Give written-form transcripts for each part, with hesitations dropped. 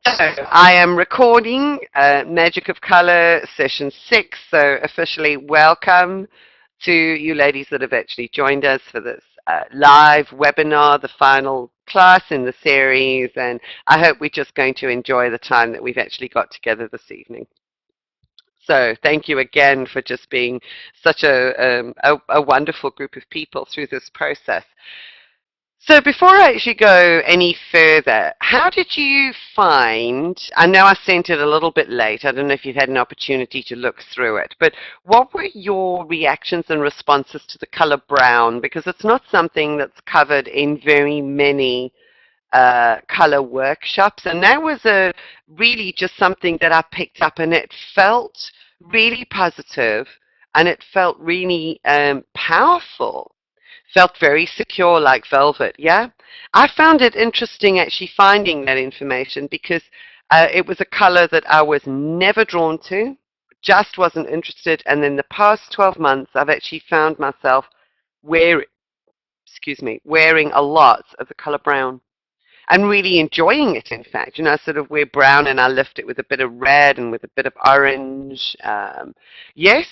So I am recording Magic of Color session 6. So officially welcome to you ladies that have actually joined us for this live webinar, the final class in the series. And I hope we're just going to enjoy the time that we've actually got together this evening. So thank you again for just being such a wonderful group of people through this process. So before I actually go any further, how did you find, I know I sent it a little bit late, I don't know if you've had an opportunity to look through it, but what were your reactions and responses to the color brown? Because it's not something that's covered in very many color workshops, and that was really just something that I picked up, and it felt really positive, and it felt really powerful. Felt very secure like velvet, yeah? I found it interesting actually finding that information because it was a color that I was never drawn to, just wasn't interested, and in the past 12 months I've actually found myself wearing, wearing a lot of the color brown and really enjoying it, in fact. You know, I sort of wear brown and I lift it with a bit of red and with a bit of orange. Yes,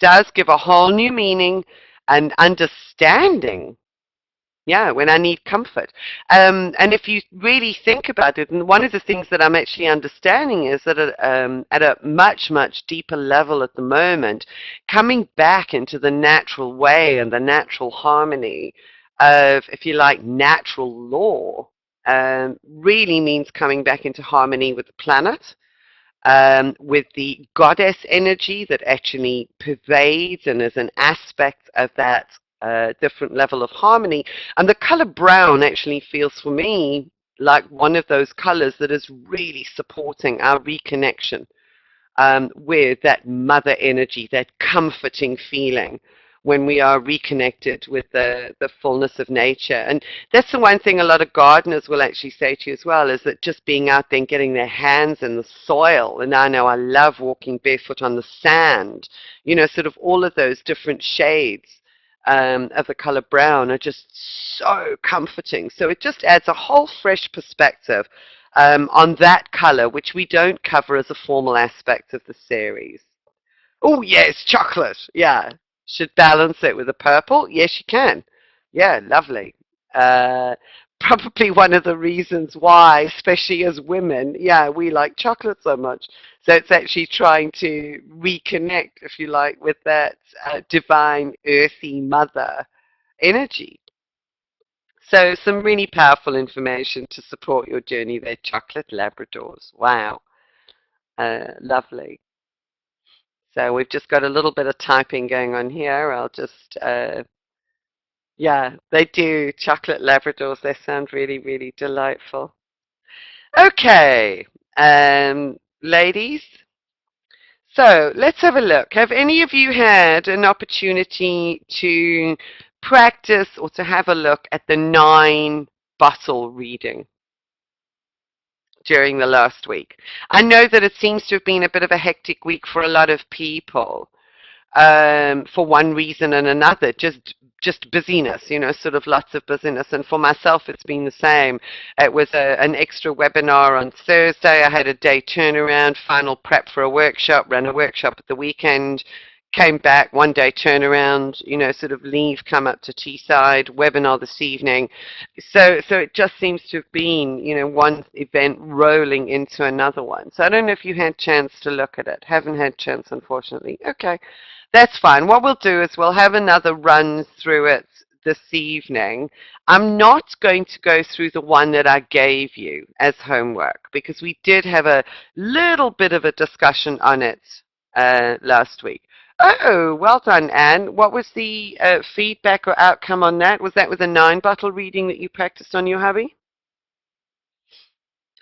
does give a whole new meaning and understanding. Yeah, when I need comfort. And if you really think about it, and one of the things that I'm actually understanding is that at a much, much deeper level at the moment, coming back into the natural way and the natural harmony of, if you like, natural law, really means coming back into harmony with the planet, with the goddess energy that actually pervades and is an aspect of that different level of harmony. And the color brown actually feels for me like one of those colors that is really supporting our reconnection with that mother energy, that comforting feeling when we are reconnected with the fullness of nature. And that's the one thing a lot of gardeners will actually say to you as well, is that just being out there and getting their hands in the soil, and I know I love walking barefoot on the sand, you know, sort of all of those different shades of the color brown are just so comforting. So it just adds a whole fresh perspective on that color, which we don't cover as a formal aspect of the series. Oh, yes, chocolate. Yeah. Should balance it with a purple. Yes, you can. Yeah, lovely. Uh, Probably one of the reasons why, especially as women, yeah, we like chocolate so much. So it's actually trying to reconnect, if you like, with that divine, earthy mother energy. So some really powerful information to support your journey there, chocolate Labradors. Wow, lovely. So we've just got a little bit of typing going on here. I'll just, yeah, they do. Chocolate Labradors, they sound really, really delightful. Okay, ladies, so let's have a look. Have any of you had an opportunity to practice or to have a look at the 9 bottle reading during the last week? I know that it seems to have been a bit of a hectic week for a lot of people, for one reason and another, just busyness, you know, sort of lots of busyness. And for myself, it's been the same. It was an extra webinar on Thursday. I had a day turnaround, final prep for a workshop, ran a workshop at the weekend, came back, 1 day turnaround, you know, sort of leave, come up to Teesside, webinar this evening. So it just seems to have been, you know, one event rolling into another one. So I don't know if you had chance to look at it. Haven't had chance, unfortunately. Okay. That's fine. What we'll do is we'll have another run through it this evening. I'm not going to go through the one that I gave you as homework because we did have a little bit of a discussion on it last week. Oh, well done, Anne. What was the feedback or outcome on that? Was that with a 9 bottle reading that you practiced on your hubby?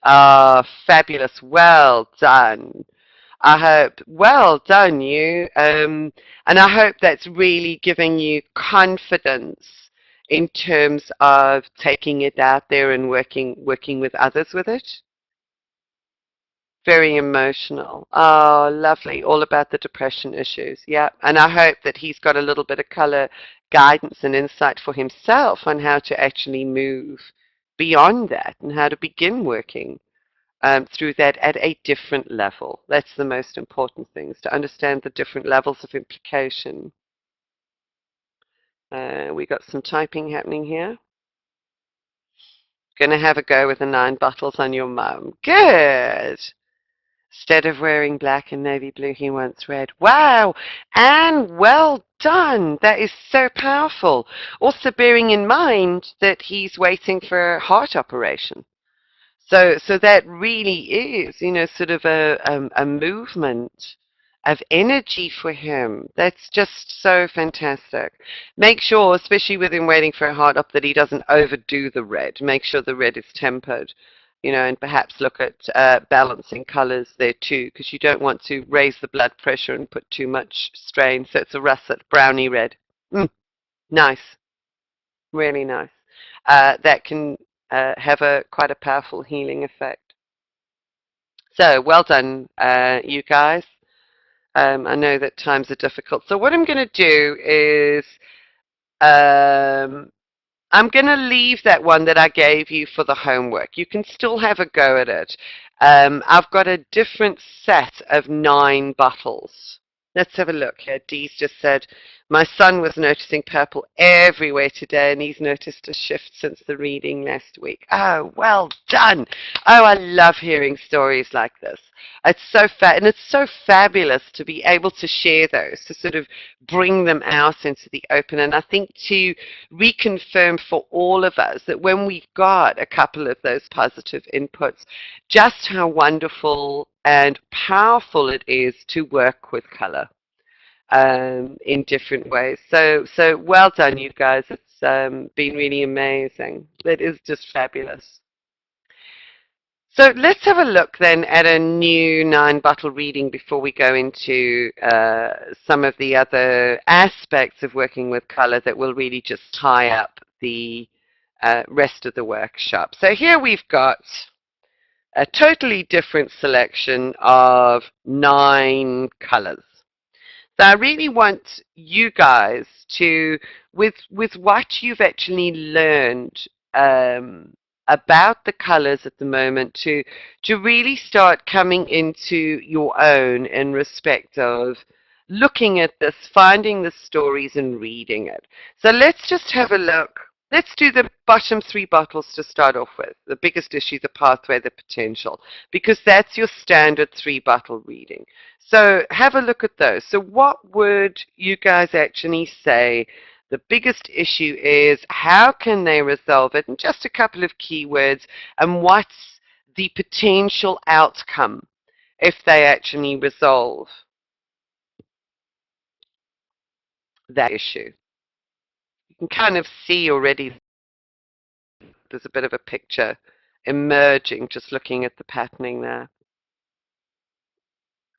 Ah, fabulous. Well done. I hope, well done you. And I hope that's really giving you confidence in terms of taking it out there and working with others with it. Very emotional. Oh, lovely. All about the depression issues. Yeah. And I hope that he's got a little bit of color guidance and insight for himself on how to actually move beyond that and how to begin working through that at a different level. That's the most important thing, is to understand the different levels of implication. We got some typing happening here. Gonna have a go with the 9 bottles on your mum. Good. Instead of wearing black and navy blue, he wants red. Wow! And well done! That is so powerful. Also bearing in mind that he's waiting for a heart operation. So that really is, sort of a movement of energy for him. That's just so fantastic. Make sure, especially with him waiting for a heart up, that he doesn't overdo the red. Make sure the red is tempered, and perhaps look at balancing colors there too, because you don't want to raise the blood pressure and put too much strain. So it's a russet, browny red. Nice, really nice. That can have quite a powerful healing effect. So well done, you guys. I know that times are difficult. So what I'm going to do is um, I'm going to leave that one that I gave you for the homework. You can still have a go at it. I've got a different set of 9 bottles. Let's have a look here. Dee's just said, my son was noticing purple everywhere today, and he's noticed a shift since the reading last week. Oh, well done. Oh, I love hearing stories like this. It's so and it's so fabulous to be able to share those, to sort of bring them out into the open. And I think to reconfirm for all of us that when we got a couple of those positive inputs, just how wonderful and powerful it is to work with color in different ways. So well done, you guys. It's been really amazing. It is just fabulous. So let's have a look then at a new 9-bottle reading before we go into some of the other aspects of working with color that will really just tie up the rest of the workshop. So here we've got a totally different selection of 9 colors. So I really want you guys to, with what you've actually learned about the colors at the moment, to really start coming into your own in respect of looking at this, finding the stories and reading it. So let's just have a look. Let's do the bottom 3 bottles to start off with. The biggest issue, the pathway, the potential, because that's your standard 3-bottle reading. So have a look at those. So what would you guys actually say the biggest issue is? How can they resolve it? And just a couple of keywords. And what's the potential outcome if they actually resolve that issue? You can kind of see already there's a bit of a picture emerging just looking at the patterning there,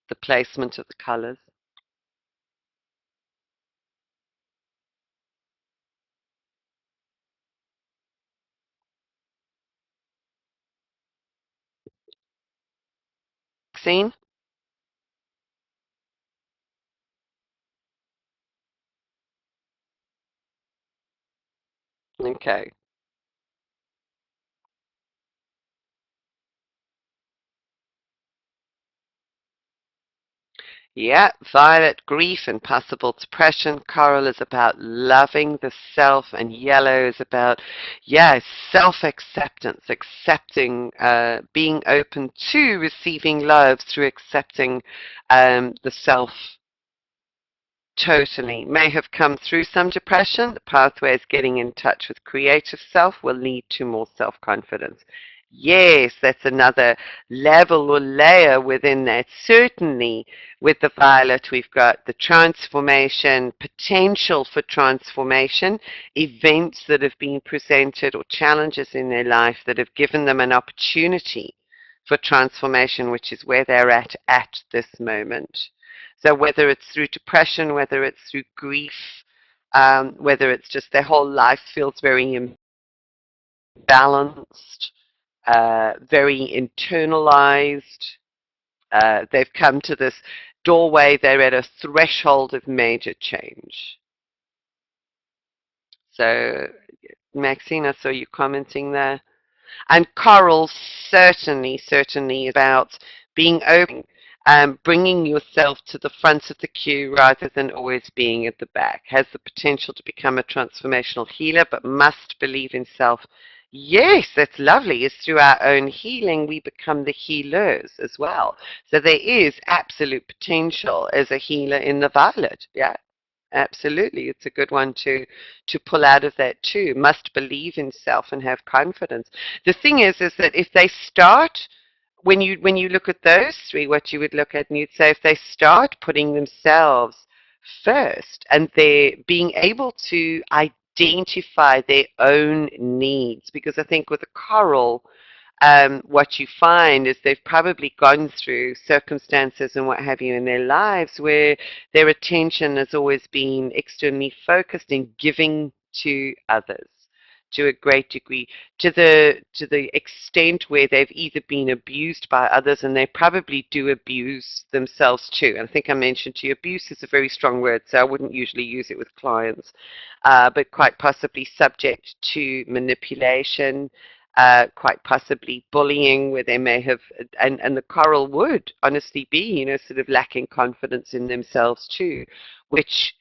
the placement of the colors. Seen? Okay. Yeah, violet, grief and possible depression. Coral is about loving the self, and yellow is about, yeah, self-acceptance, accepting, being open to receiving love through accepting the self totally. May have come through some depression. The pathways getting in touch with creative self will lead to more self-confidence. Yes, that's another level or layer within that. Certainly, with the violet, we've got the transformation, potential for transformation, events that have been presented or challenges in their life that have given them an opportunity for transformation, which is where they're at this moment. So whether it's through depression, whether it's through grief, whether it's just their whole life feels very imbalanced, very internalized. They've come to this doorway. They're at a threshold of major change. So, Maxine, I saw you commenting there. And coral certainly, certainly is about being open, bringing yourself to the front of the queue rather than always being at the back. Has the potential to become a transformational healer, but must believe in self. Yes, that's lovely. It's through our own healing we become the healers as well. So there is absolute potential as a healer in the violet. Yeah. Absolutely, it's a good one to pull out of that too. Must believe in self and have confidence. The thing is that if they start when you look at those three, what you would look at and you'd say if they start putting themselves first and they're being able to identify their own needs, because I think with a coral what you find is they've probably gone through circumstances and what have you in their lives where their attention has always been externally focused in giving to others to a great degree, to the extent where they've either been abused by others and they probably do abuse themselves too. And I think I mentioned to you, abuse is a very strong word, so I wouldn't usually use it with clients, but quite possibly subject to manipulation, quite possibly bullying, where they may have, and the coral would honestly be, sort of lacking confidence in themselves too, which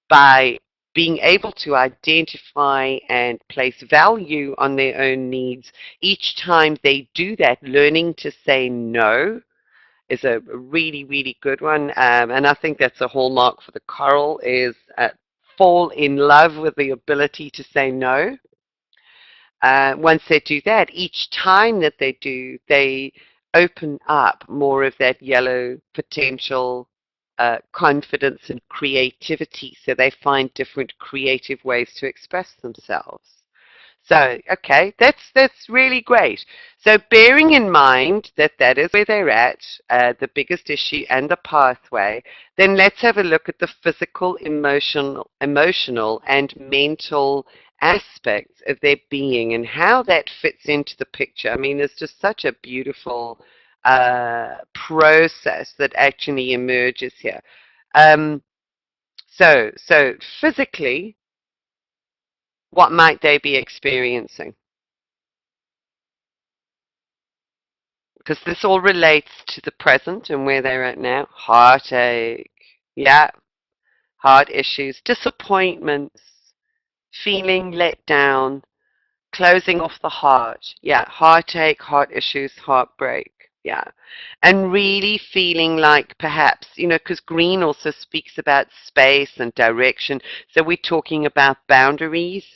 by being able to identify and place value on their own needs, each time they do that, learning to say no is a really, really good one. And I think that's a hallmark for the coral is fall in love with the ability to say no. Once they do that, each time that they do, they open up more of that yellow potential confidence and creativity. So they find different creative ways to express themselves. So, okay, that's really great. So, bearing in mind that that is where they're at, the biggest issue and the pathway, then let's have a look at the physical, emotional, and mental aspects of their being and how that fits into the picture. I mean, it's just such a beautiful process that actually emerges here. Um, so physically, what might they be experiencing? Because this all relates to the present and where they're at now. Heartache, yeah, heart issues, disappointments, feeling let down, closing off the heart. Yeah, heartache, heart issues, heartbreak. Yeah. And really feeling like perhaps, because green also speaks about space and direction. So we're talking about boundaries.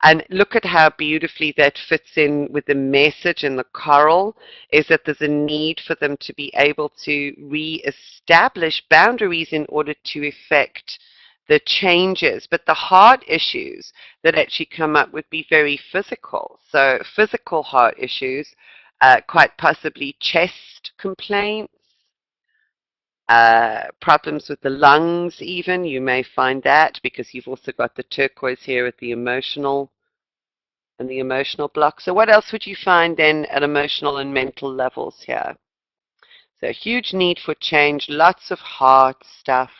And look at how beautifully that fits in with the message in the coral is that there's a need for them to be able to re-establish boundaries in order to effect the changes. But the heart issues that actually come up would be very physical. So physical heart issues, quite possibly chest complaints, problems with the lungs even. You may find that because you've also got the turquoise here at the emotional and the emotional block. So what else would you find then at emotional and mental levels here? So a huge need for change, lots of heart stuff,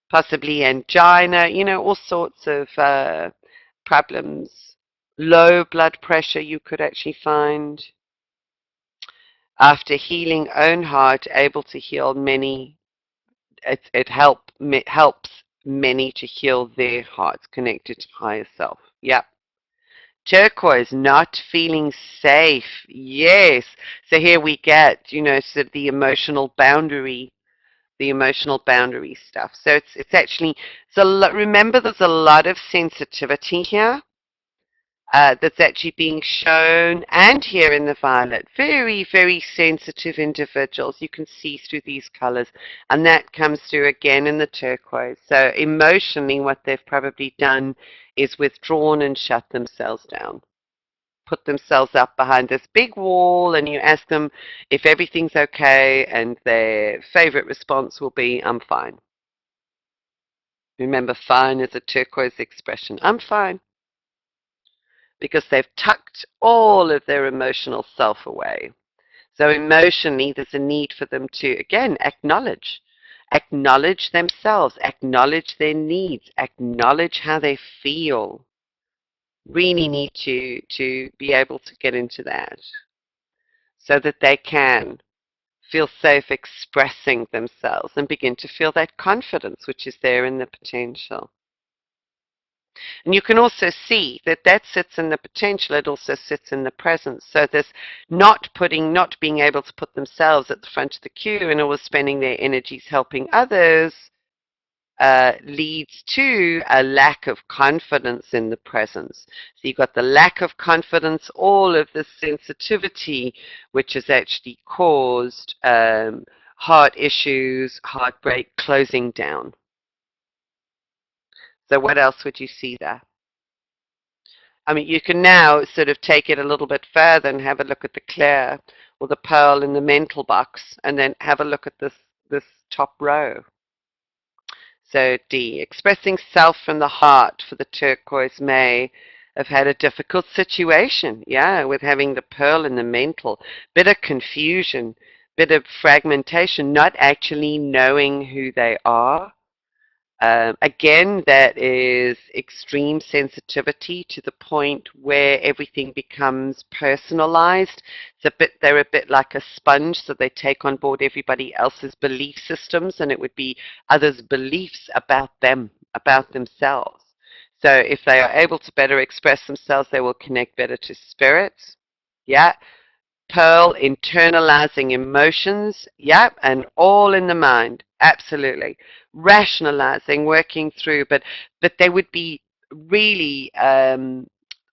possibly angina, all sorts of problems. Low blood pressure you could actually find. After healing own heart, able to heal many, helps many to heal their hearts connected to higher self. Yep. Turquoise, not feeling safe. Yes. So here we get, sort of the emotional boundary stuff. So it's actually remember there's a lot of sensitivity here that's actually being shown and here in the violet. Very, very sensitive individuals. You can see through these colors. And that comes through again in the turquoise. So emotionally, what they've probably done is withdrawn and shut themselves down. Put themselves up behind this big wall, and you ask them if everything's okay, and their favorite response will be, I'm fine. Remember, fine is a turquoise expression. I'm fine. Because they've tucked all of their emotional self away. So emotionally, there's a need for them to, again, acknowledge themselves, acknowledge their needs, acknowledge how they feel. really need to be able to get into that so that they can feel safe expressing themselves and begin to feel that confidence which is there in the potential. And you can also see that that sits in the potential, it also sits in the presence. So this not being able to put themselves at the front of the queue and always spending their energies helping others leads to a lack of confidence in the presence. So you've got the lack of confidence, all of this sensitivity, which has actually caused heart issues, heartbreak, closing down. So what else would you see there? I mean, you can now sort of take it a little bit further and have a look at the clear or the pearl in the mental box, and then have a look at this top row. So D, expressing self from the heart for the turquoise may have had a difficult situation, yeah, with having the pearl in the mental, bit of confusion, bit of fragmentation, not actually knowing who they are. Again, that is extreme sensitivity to the point where everything becomes personalized. They're a bit like a sponge, so they take on board everybody else's belief systems, and it would be others' beliefs about them, about themselves. So if they are able to better express themselves, they will connect better to spirits. Yeah, Pearl, internalizing emotions, yep, and all in the mind, absolutely. Rationalizing, working through, but they would be really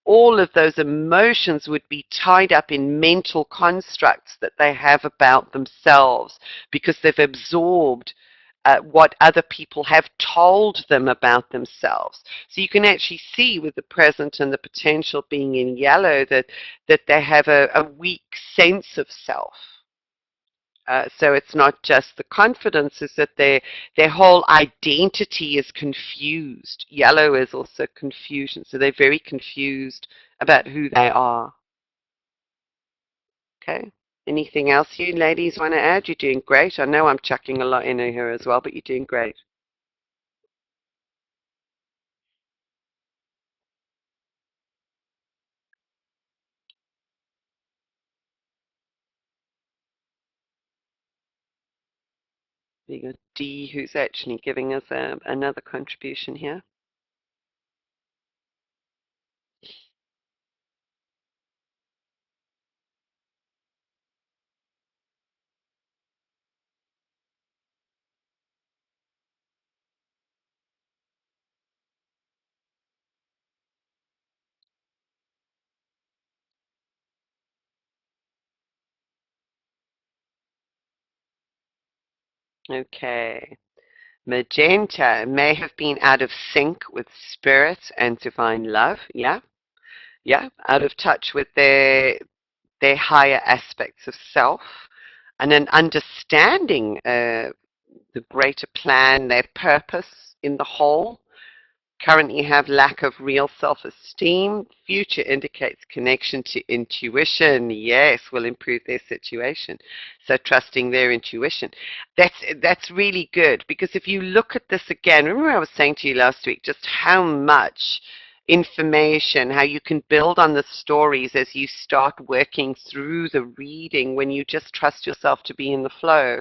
all of those emotions would be tied up in mental constructs that they have about themselves because they've absorbed what other people have told them about themselves. So you can actually see with the present and the potential being in yellow that they have a weak sense of self. So it's not just the confidence, is that their whole identity is confused. Yellow is also confusion. So they're very confused about who they are. Okay. Anything else you ladies want to add? You're doing great. I know I'm chucking a lot in here as well, but you're doing great. We got D, who's actually giving us another contribution here. Okay. Magenta may have been out of sync with spirit and divine love. Yeah, yeah, out of touch with their higher aspects of self, and an understanding the greater plan, their purpose in the whole. Currently have lack of real self-esteem. Future indicates connection to intuition. Yes, will improve their situation. So trusting their intuition. That's really good, because if you look at this again, remember I was saying to you last week just how much information, how you can build on the stories as you start working through the reading when you just trust yourself to be in the flow,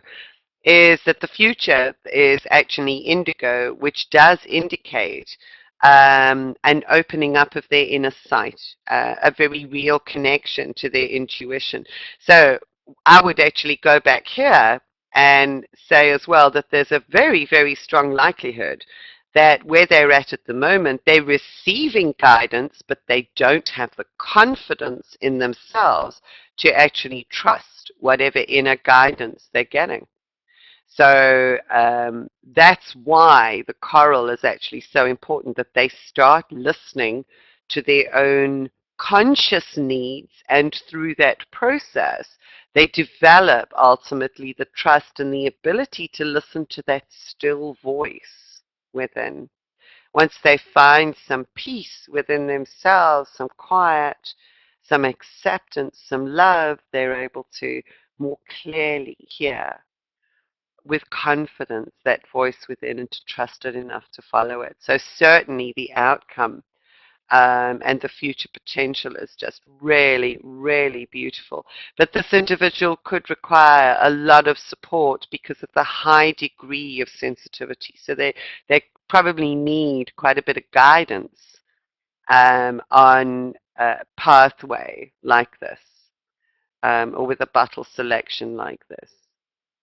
is that the future is actually indigo, which does indicate an opening up of their inner sight, a very real connection to their intuition. So I would actually go back here and say as well that there's a very, very strong likelihood that where they're at the moment, they're receiving guidance, but they don't have the confidence in themselves to actually trust whatever inner guidance they're getting. So that's why the coral is actually so important, that they start listening to their own conscious needs, and through that process, they develop ultimately the trust and the ability to listen to that still voice within. Once they find some peace within themselves, some quiet, some acceptance, some love, they're able to more clearly hear with confidence that voice within, and to trust it enough to follow it. So certainly the outcome and the future potential is just really, really beautiful. But this individual could require a lot of support because of the high degree of sensitivity. So they probably need quite a bit of guidance on a pathway like this, or with a bottle selection like this.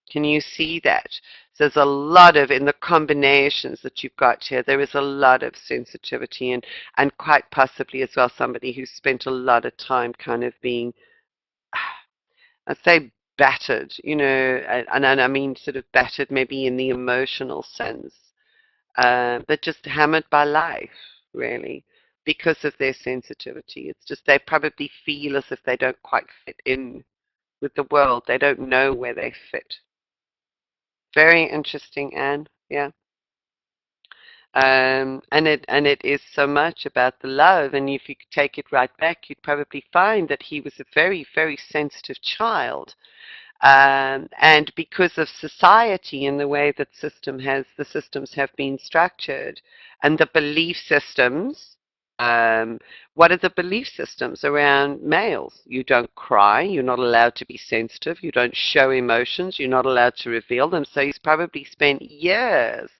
Can you see that? So there's a lot of, in the combinations that you've got here, there is a lot of sensitivity and quite possibly as well somebody who's spent a lot of time kind of being, I'd say battered, and I mean sort of battered maybe in the emotional sense, but just hammered by life, really, because of their sensitivity. It's just they probably feel as if they don't quite fit in with the world. They don't know where they fit. Very interesting, Anne. Yeah. And it is so much about the love. And if you could take it right back, you'd probably find that he was a very, very sensitive child. And because of society and the way that the systems have been structured, and the belief systems, um, what are the belief systems around males? You don't cry, you're not allowed to be sensitive, you don't show emotions, you're not allowed to reveal them. So he's probably spent years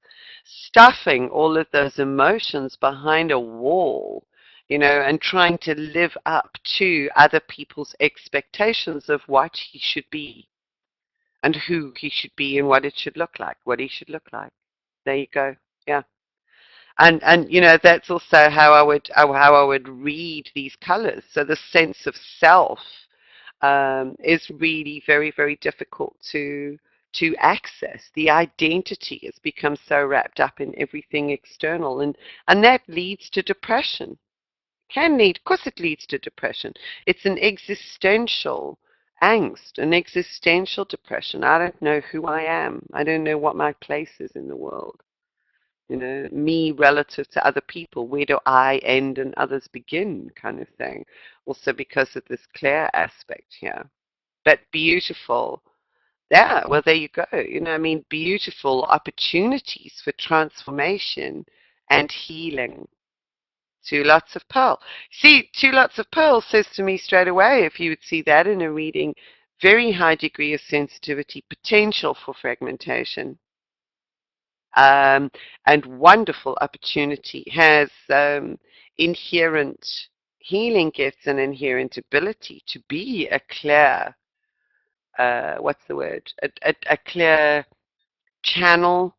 stuffing all of those emotions behind a wall, and trying to live up to other people's expectations of what he should be and who he should be and what it should look like, what he should look like. There you go. Yeah. And that's also how I would read these colors. So the sense of self is really very, very difficult to access. The identity has become so wrapped up in everything external, and that leads to depression. Can lead, of course it leads to depression. It's an existential angst, an existential depression. I don't know who I am. I don't know what my place is in the world. Me relative to other people. Where do I end and others begin, kind of thing. Also because of this clear aspect here. But beautiful. Yeah, well, there you go. I mean, beautiful opportunities for transformation and healing. Two lots of pearl. See, two lots of pearl says to me straight away, if you would see that in a reading, very high degree of sensitivity, potential for fragmentation, um, and wonderful opportunity, has inherent healing gifts and inherent ability to be a clear, what's the word, a clear channel,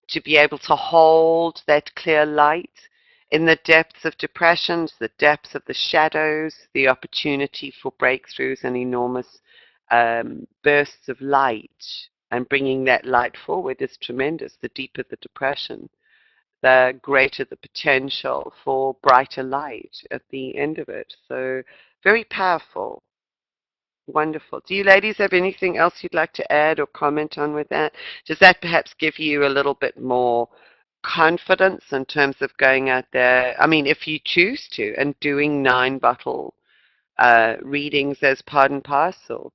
to be able to hold that clear light in the depths of depressions, the depths of the shadows, the opportunity for breakthroughs and enormous bursts of light. And bringing that light forward is tremendous. The deeper the depression, the greater the potential for brighter light at the end of it. So very powerful. Wonderful. Do you ladies have anything else you'd like to add or comment on with that? Does that perhaps give you a little bit more confidence in terms of going out there? I mean, if you choose to, and doing 9 bottle readings as part and parcel.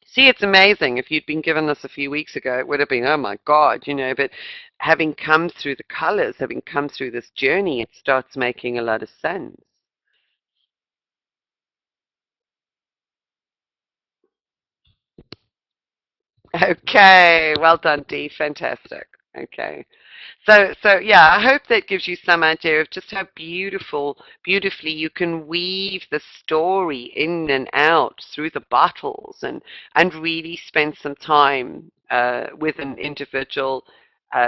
See, it's amazing. If you'd been given this a few weeks ago, it would have been, oh my God, but having come through the colors, having come through this journey, it starts making a lot of sense. Okay, well done, Dee. Fantastic. Okay. So yeah, I hope that gives you some idea of just how beautifully you can weave the story in and out through the bottles, and really spend some time with an individual,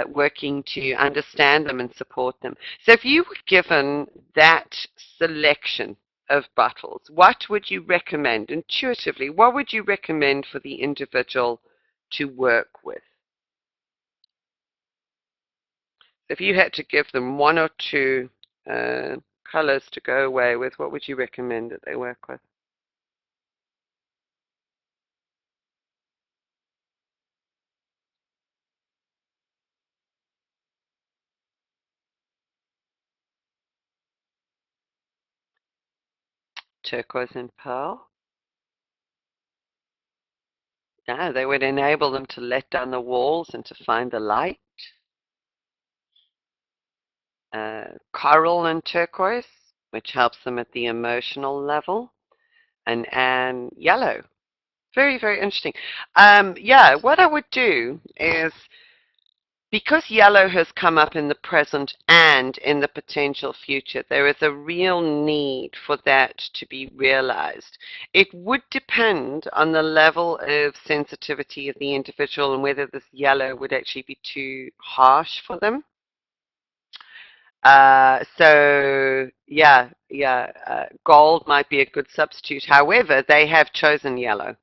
working to understand them and support them. So if you were given that selection of bottles, what would you recommend intuitively? What would you recommend for the individual to work with? If you had to give them one or two colors to go away with, what would you recommend that they work with? Turquoise and pearl? No, they would enable them to let down the walls and to find the light. Coral and turquoise? which helps them at the emotional level, and yellow. Very, very interesting. Yeah, what I would do is, because yellow has come up in the present and in the potential future, there is a real need for that to be realized. It would depend on the level of sensitivity of the individual and whether this yellow would actually be too harsh for them. So yeah, gold might be a good substitute. However, they have chosen yellow.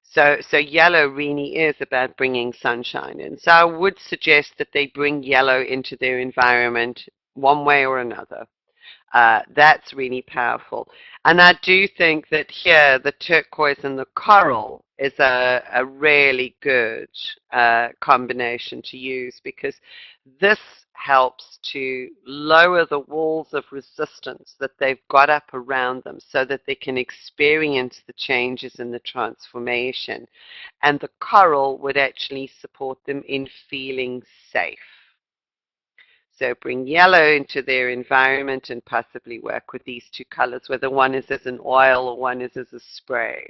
So yellow really is about bringing sunshine in. So I would suggest that they bring yellow into their environment one way or another. That's really powerful. And I do think that here the turquoise and the coral is a really good combination to use, because this helps to lower the walls of resistance that they've got up around them so that they can experience the changes in the transformation. And the coral would actually support them in feeling safe. So bring yellow into their environment and possibly work with these two colors, whether one is as an oil or one is as a spray,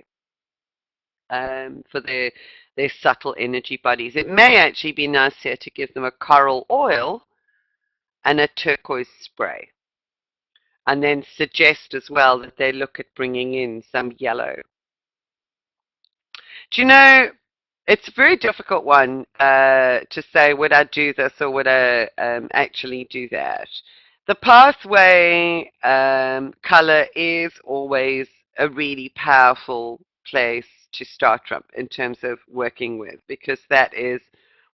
for their subtle energy bodies. It may actually be nice here to give them a coral oil and a turquoise spray, and then suggest as well that they look at bringing in some yellow. Do you know, it's a very difficult one to say, would I do this or would I actually do that? The pathway color is always a really powerful place to start from in terms of working with, because that is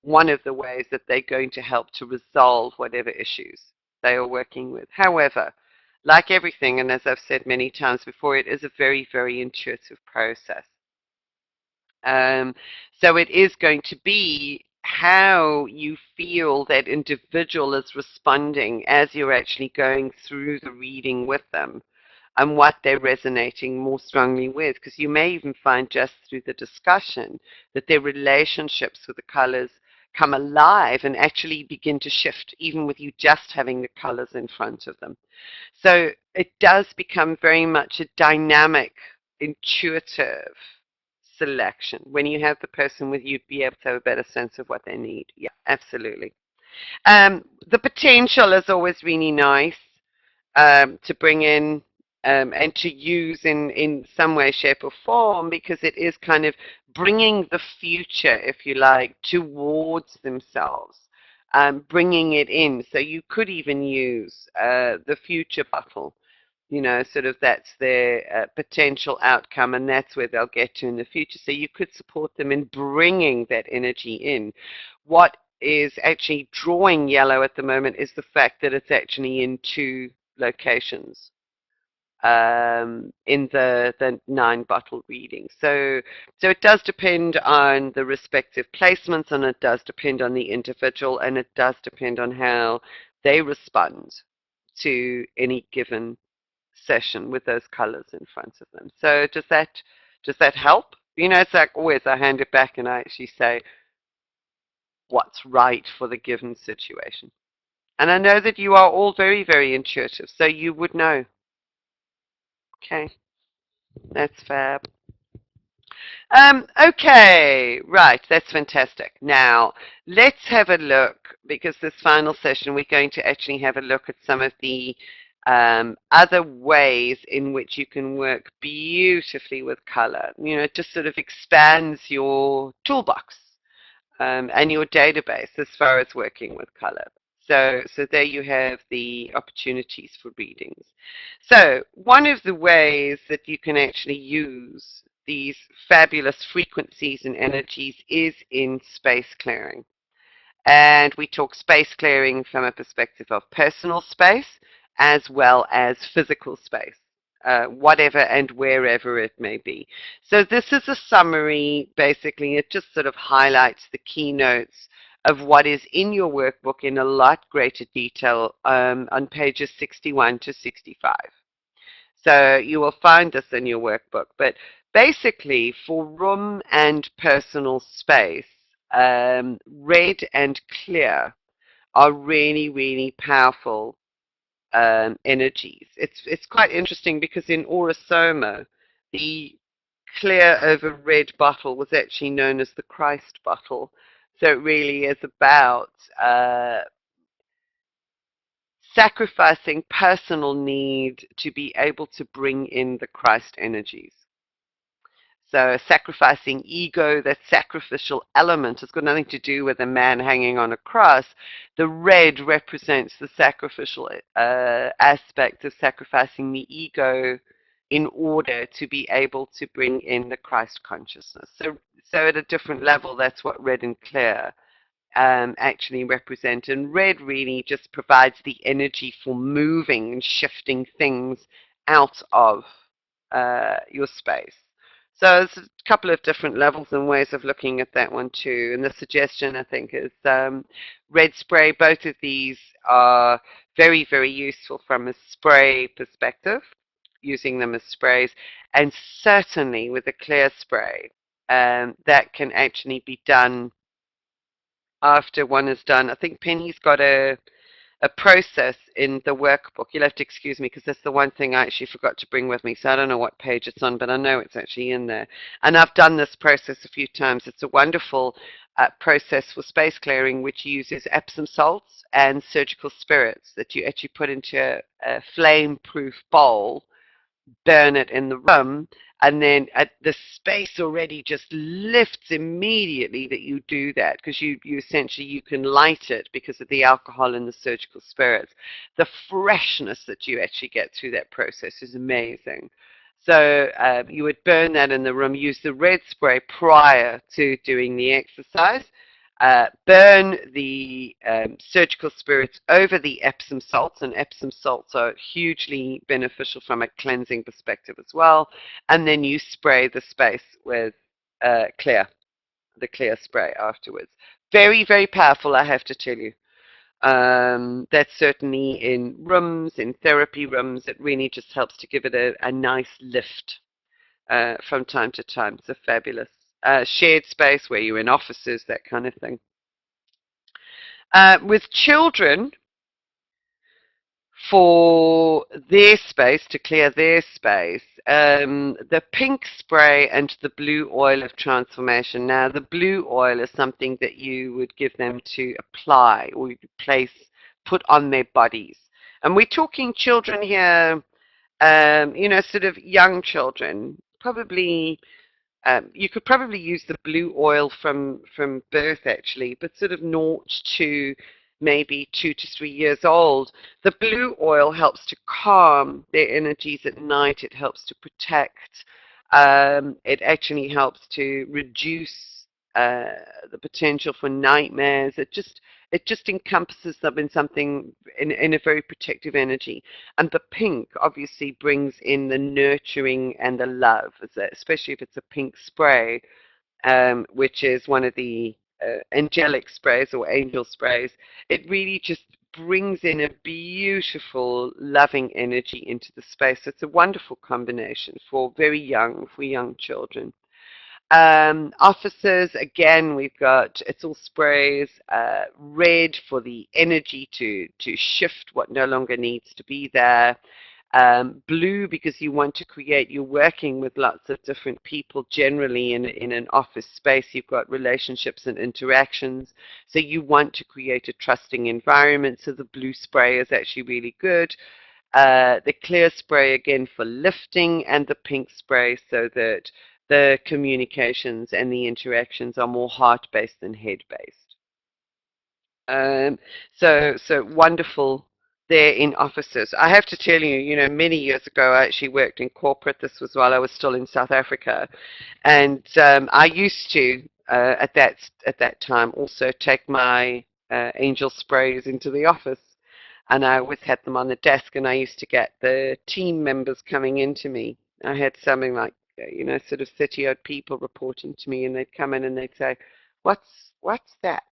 one of the ways that they're going to help to resolve whatever issues they are working with. However, like everything, and as I've said many times before, it is a very, very intuitive process. Um, so it is going to be how you feel that individual is responding as you're actually going through the reading with them, and what they're resonating more strongly with. Because you may even find just through the discussion that their relationships with the colors come alive and actually begin to shift, even with you just having the colors in front of them. So it does become very much a dynamic, intuitive selection. When you have the person with you, be able to have a better sense of what they need. Yeah, absolutely. The potential is always really nice to bring in and to use in some way, shape, or form, because it is kind of bringing the future, if you like, towards themselves, bringing it in. So you could even use the future bottle, sort of that's their potential outcome, and that's where they'll get to in the future. So you could support them in bringing that energy in. What is actually drawing yellow at the moment is the fact that it's actually in two locations in the 9 bottle reading. So it does depend on the respective placements, and it does depend on the individual, and it does depend on how they respond to any given session with those colors in front of them. So does that help? It's like always I hand it back and I actually say what's right for the given situation. And I know that you are all very, very intuitive, so you would know. Okay, that's fab. Okay, right, that's fantastic. Now, let's have a look, because this final session, we're going to actually have a look at some of the other ways in which you can work beautifully with color. It just sort of expands your toolbox and your database as far as working with color. So there you have the opportunities for readings. So one of the ways that you can actually use these fabulous frequencies and energies is in space clearing. And we talk space clearing from a perspective of personal space as well as physical space, whatever and wherever it may be. So this is a summary. Basically, it just sort of highlights the keynotes of what is in your workbook in a lot greater detail on pages 61 to 65. So you will find this in your workbook. But basically, for room and personal space, red and clear are really, really powerful energies. It's quite interesting because in Aura-Soma, the clear over red bottle was actually known as the Christ bottle. So it really is about sacrificing personal need to be able to bring in the Christ energies. So sacrificing ego, that sacrificial element, has got nothing to do with a man hanging on a cross. The red represents the sacrificial aspect of sacrificing the ego in order to be able to bring in the Christ consciousness. So at a different level, that's what red and clear actually represent. And red really just provides the energy for moving and shifting things out of your space. So there's a couple of different levels and ways of looking at that one too. And the suggestion, I think, is red spray. Both of these are very, very useful from a spray perspective, using them as sprays, and certainly with a clear spray that can actually be done after one is done. I think Penny's got a process in the workbook. You'll have to excuse me because that's the one thing I actually forgot to bring with me. So I don't know what page it's on, but I know it's actually in there. And I've done this process a few times. It's a wonderful process for space clearing, which uses Epsom salts and surgical spirits that you actually put into a flame-proof bowl, burn it in the room, and then the space already just lifts immediately that you do that, because you essentially you can light it because of the alcohol and the surgical spirits. The freshness that you actually get through that process is amazing. So you would burn that in the room, use the red spray prior to doing the exercise, burn the surgical spirits over the Epsom salts, and Epsom salts are hugely beneficial from a cleansing perspective as well. And then you spray the space with the clear spray afterwards. Very, very powerful, I have to tell you. That's certainly in rooms, in therapy rooms. It really just helps to give it a nice lift from time to time. It's a fabulous shared space where you're in offices, that kind of thing. With children, for their space, to clear their space, the pink spray and the blue oil of transformation. Now, the blue oil is something that you would give them to apply or you place, put on their bodies. And we're talking children here, sort of young children, probably. You could probably use the blue oil from birth actually, but sort of 0 to maybe 2 to 3 years old. The blue oil helps to calm their energies at night. It helps to protect. It actually helps to reduce the potential for nightmares. It just encompasses them in something in a very protective energy. And the pink obviously brings in the nurturing and the love, especially if it's a pink spray, which is one of the angelic sprays or angel sprays. It really just brings in a beautiful, loving energy into the space. It's a wonderful combination for young children. Officers, again, we've got, it's all sprays, red for the energy to shift what no longer needs to be there. Blue because you want to create, you're working with lots of different people generally in an office space. You've got relationships and interactions. So you want to create a trusting environment. So the blue spray is actually really good. The clear spray again for lifting, and the pink spray so that the communications and the interactions are more heart-based than head-based. So wonderful there in offices. I have to tell you, many years ago, I actually worked in corporate. This was while I was still in South Africa, and I used to at that time also take my angel sprays into the office, and I always had them on the desk, and I used to get the team members coming into me. I had something like sort of 30-odd people reporting to me, and they'd come in and they'd say, "What's that?"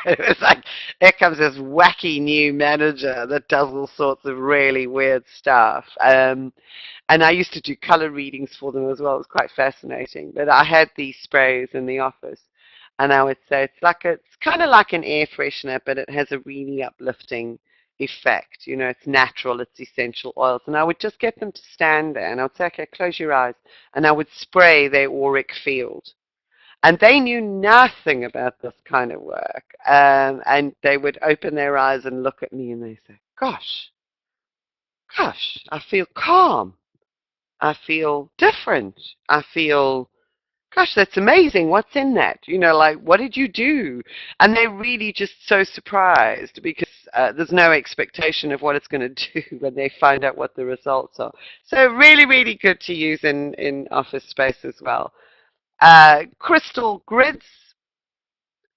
It was like, here comes this wacky new manager that does all sorts of really weird stuff. And I used to do color readings for them as well. It was quite fascinating. But I had these sprays in the office, and I would say it's kind of like an air freshener, but it has a really uplifting effect. You know, it's natural, it's essential oils. And I would just get them to stand there and I would say, okay, close your eyes. And I would spray their auric field. And they knew nothing about this kind of work. And they would open their eyes and look at me and they say, gosh, I feel calm. I feel different. I feel, gosh, that's amazing. What's in that? You know, like, what did you do? And they're really just so surprised because there's no expectation of what it's going to do when they find out what the results are. So really, really good to use in office space as well. Crystal grids.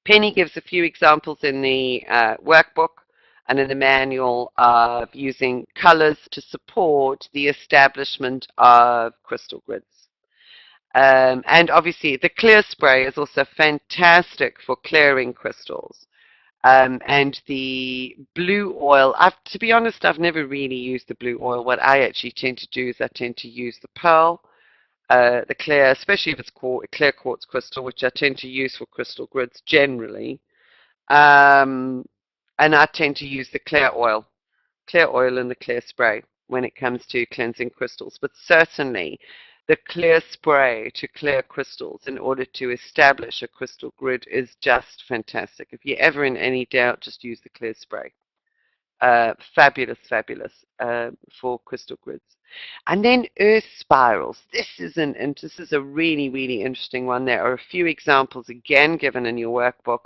Penny gives a few examples in the workbook and in the manual of using colors to support the establishment of crystal grids. And obviously, the clear spray is also fantastic for clearing crystals. And the blue oil, to be honest, I've never really used the blue oil. What I actually tend to do is I tend to use the pearl, the clear, especially if it's clear quartz crystal, which I tend to use for crystal grids generally. Um, and I tend to use the clear oil and the clear spray when it comes to cleansing crystals. But certainly the clear spray to clear crystals in order to establish a crystal grid is just fantastic. If you're ever in any doubt, just use the clear spray. Fabulous, fabulous for crystal grids. And then earth spirals. This is a really, really interesting one. There are a few examples again given in your workbook.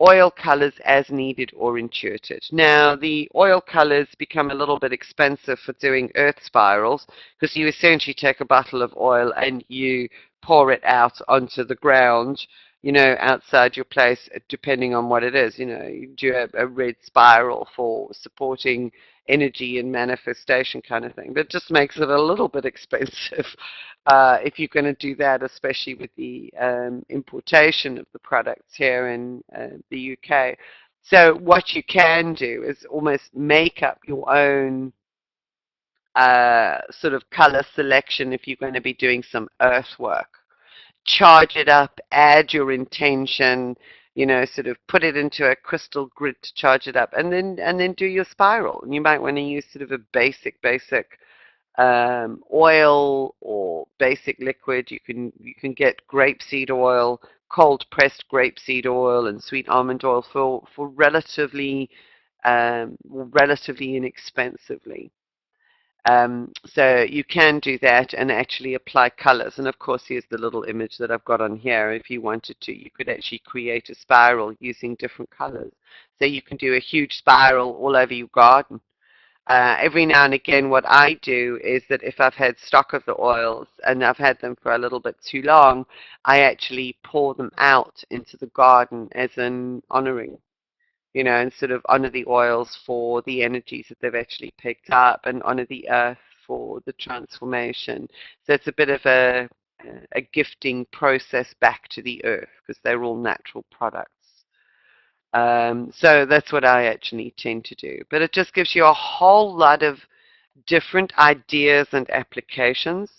Oil colors as needed or intuited. Now, the oil colors become a little bit expensive for doing earth spirals because you essentially take a bottle of oil and you pour it out onto the ground, you know, outside your place, depending on what it is. You know, you do a red spiral for supporting energy and manifestation kind of thing. But it just makes it a little bit expensive if you're going to do that, especially with the importation of the products here in the UK. So what you can do is almost make up your own sort of color selection if you're going to be doing some earthwork. Charge it up, add your intention, you know, sort of put it into a crystal grid to charge it up, and then do your spiral. And you might want to use sort of a basic oil or basic liquid. You can get grapeseed oil, cold pressed grapeseed oil, and sweet almond oil for relatively inexpensively. So you can do that and actually apply colors. And of course, here's the little image that I've got on here. If you wanted to, you could actually create a spiral using different colors. So you can do a huge spiral all over your garden. Every now and again, what I do is that if I've had stock of the oils and I've had them for a little bit too long, I actually pour them out into the garden as an honoring, you know, and sort of honor the oils for the energies that they've actually picked up and honor the earth for the transformation. So it's a bit of a gifting process back to the earth because they're all natural products. So that's what I actually tend to do. But it just gives you a whole lot of different ideas and applications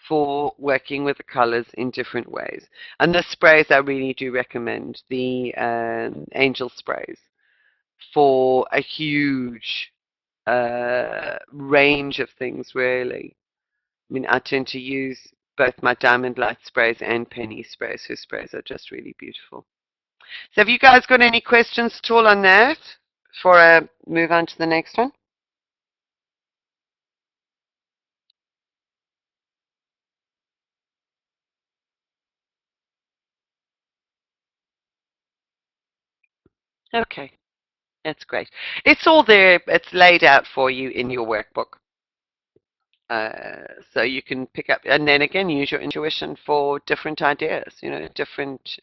for working with the colors in different ways. And the sprays I really do recommend, the angel sprays, for a huge range of things, really. I mean, I tend to use both my Diamond Light sprays and Penny sprays. Her sprays are just really beautiful. So have you guys got any questions at all on that before I move on to the next one? Okay, that's great. It's all there. It's laid out for you in your workbook. So you can pick up, and then again, use your intuition for different ideas, you know, different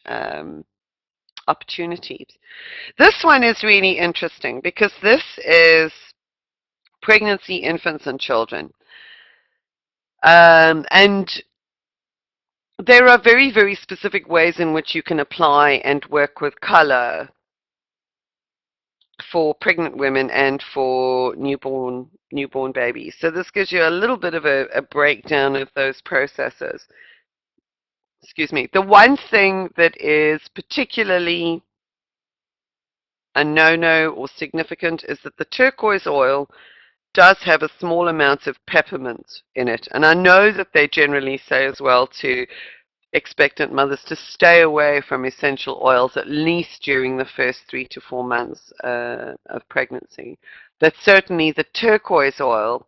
opportunities. This one is really interesting because this is pregnancy, infants, and children. And there are very, very specific ways in which you can apply and work with color for pregnant women and for newborn babies. So this gives you a little bit of a breakdown of those processes. Excuse me. The one thing that is particularly a no-no or significant is that the turquoise oil does have a small amount of peppermint in it. And I know that they generally say as well to expectant mothers to stay away from essential oils at least during the first 3 to 4 months of pregnancy. But certainly the turquoise oil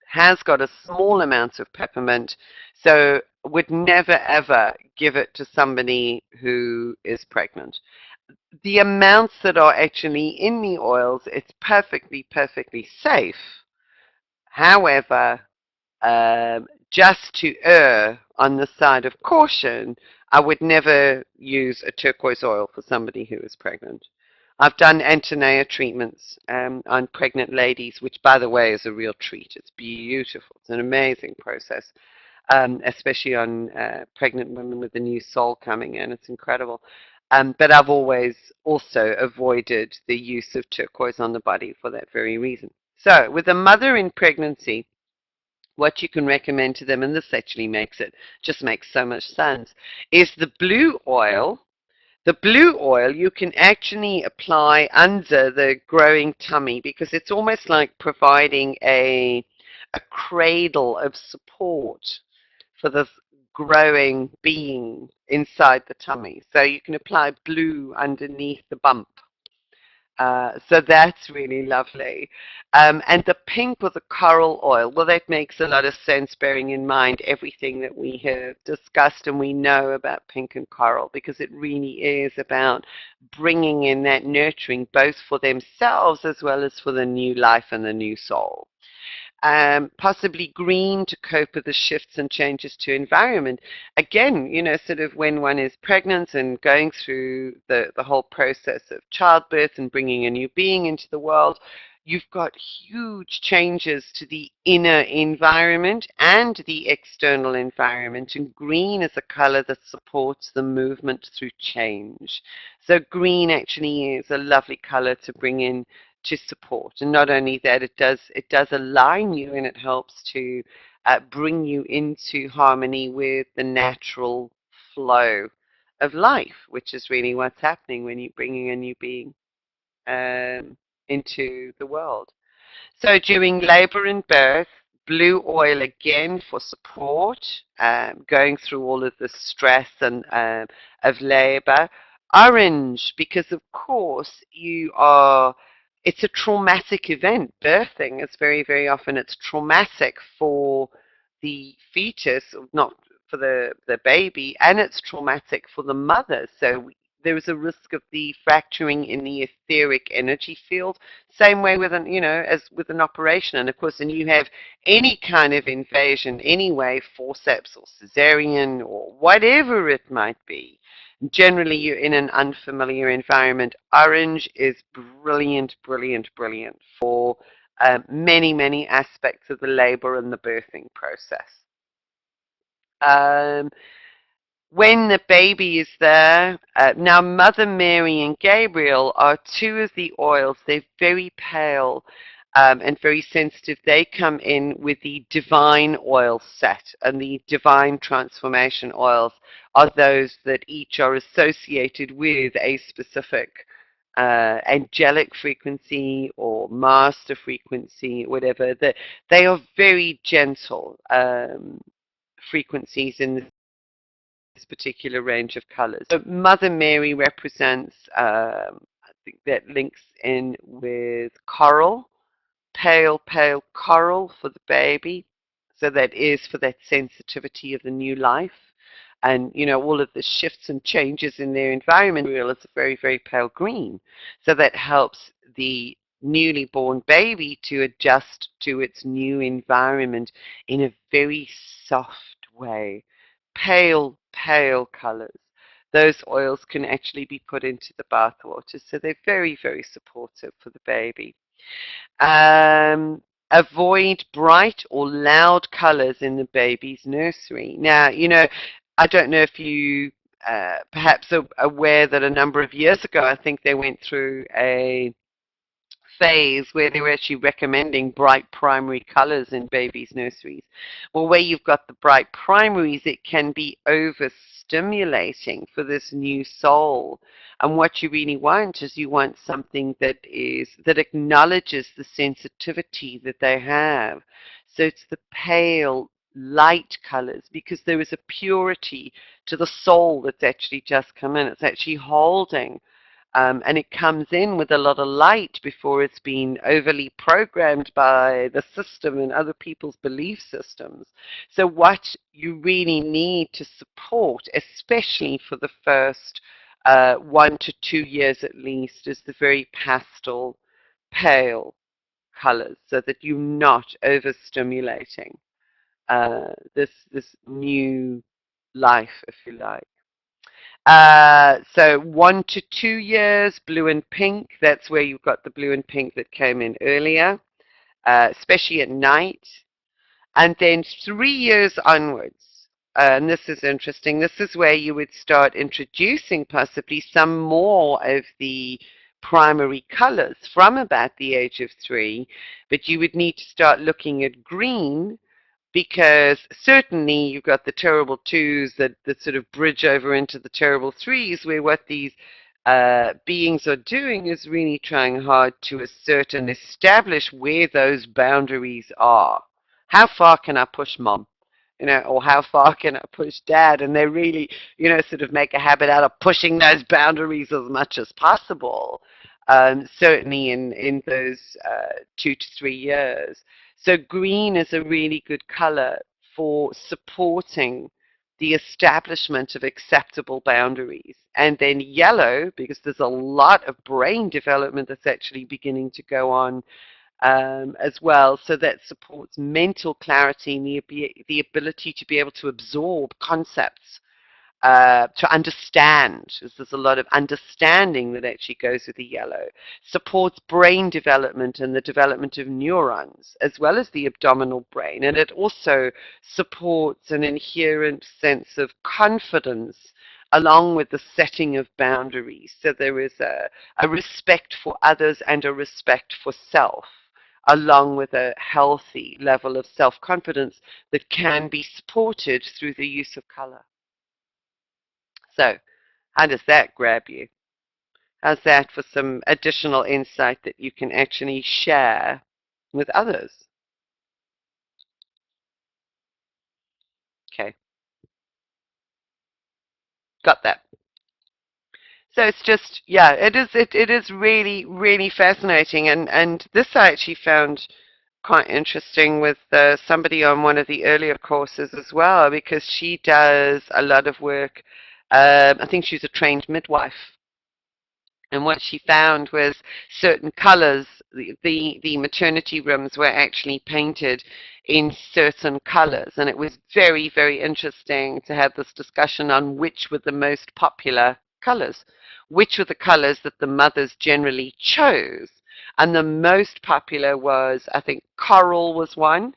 has got a small amount of peppermint, so would never ever give it to somebody who is pregnant. The amounts that are actually in the oils, it's perfectly safe. However, just to err on the side of caution, I would never use a turquoise oil for somebody who is pregnant. I've done Antonia treatments on pregnant ladies, which, by the way, is a real treat. It's beautiful. It's an amazing process, especially on pregnant women with the new soul coming in. It's incredible. But I've always also avoided the use of turquoise on the body for that very reason. So, with a mother in pregnancy, what you can recommend to them, and this actually makes so much sense, is the blue oil. The blue oil you can actually apply under the growing tummy because it's almost like providing a cradle of support for this growing being inside the tummy. So you can apply blue underneath the bump. So that's really lovely. And the pink with the coral oil, well, that makes a lot of sense, bearing in mind everything that we have discussed and we know about pink and coral, because it really is about bringing in that nurturing both for themselves as well as for the new life and the new soul. Possibly green to cope with the shifts and changes to environment. Again, sort of when one is pregnant and going through the whole process of childbirth and bringing a new being into the world, you've got huge changes to the inner environment and the external environment. And green is a color that supports the movement through change. So green actually is a lovely color to bring in to support. And not only that, it does align you, and it helps to bring you into harmony with the natural flow of life, which is really what's happening when you're bringing a new being into the world. So during labor and birth, blue oil again for support, going through all of the stress and of labor. Orange, because of course it's a traumatic event. Birthing is very often it's traumatic for the fetus, not for the baby, and it's traumatic for the mother. So there is a risk of the fracturing in the etheric energy field. Same way with as with an operation. And of course, when you have any kind of invasion anyway, forceps or cesarean or whatever it might be, generally you're in an unfamiliar environment. Orange is brilliant for many aspects of the labor and the birthing process. Um, when the baby is there, now Mother Mary and Gabriel are two of the oils. They're very pale and very sensitive. They come in with the divine oil set, and the divine transformation oils are those that each are associated with a specific angelic frequency or master frequency, whatever. They are very gentle frequencies in this particular range of colors. So Mother Mary represents, I think that links in with coral, pale coral for the baby. So that is for that sensitivity of the new life. And, all of the shifts and changes in their environment, it's a very pale green. So that helps the newly born baby to adjust to its new environment in a very soft way. Pale colors. Those oils can actually be put into the bath water, so they're very supportive for the baby. Avoid bright or loud colors in the baby's nursery. Now, I don't know if you perhaps are aware that a number of years ago, I think they went through a phase where they were actually recommending bright primary colors in babies' nurseries. Well, where you've got the bright primaries, it can be overstated stimulating for this new soul. And what you really want is you want something that acknowledges the sensitivity that they have. So it's the pale light colors, because there is a purity to the soul that's actually just come in. It's actually holding, and it comes in with a lot of light before it's been overly programmed by the system and other people's belief systems. So what you really need to support, especially for the first 1 to 2 years at least, is the very pastel, pale colors, so that you're not overstimulating this new life, if you like. So 1 to 2 years, blue and pink. That's where you've got the blue and pink that came in earlier, especially at night. And then 3 years onwards, and this is interesting, this is where you would start introducing possibly some more of the primary colors from about the age of 3, but you would need to start looking at green, because certainly you've got the terrible twos that sort of bridge over into the terrible threes, where what these beings are doing is really trying hard to assert and establish where those boundaries are. How far can I push mom? Or how far can I push dad? And they really, sort of make a habit out of pushing those boundaries as much as possible. Certainly in those 2 to 3 years. So green is a really good color for supporting the establishment of acceptable boundaries. And then yellow, because there's a lot of brain development that's actually beginning to go on as well. So that supports mental clarity and the ability to be able to absorb concepts, to understand. There's a lot of understanding that actually goes with the yellow. Supports brain development and the development of neurons, as well as the abdominal brain. And it also supports an inherent sense of confidence along with the setting of boundaries. So there is a respect for others and a respect for self, along with a healthy level of self-confidence that can be supported through the use of color. So, how does that grab you? How's that for some additional insight that you can actually share with others? Okay, got that. So it's just, yeah, it is really, really fascinating. And this I actually found quite interesting with somebody on one of the earlier courses as well, because she does a lot of work. I think she's a trained midwife. And what she found was certain colors, the maternity rooms were actually painted in certain colors. And it was very, very interesting to have this discussion on which were the most popular colors, which were the colors that the mothers generally chose. And the most popular was, I think, coral was one.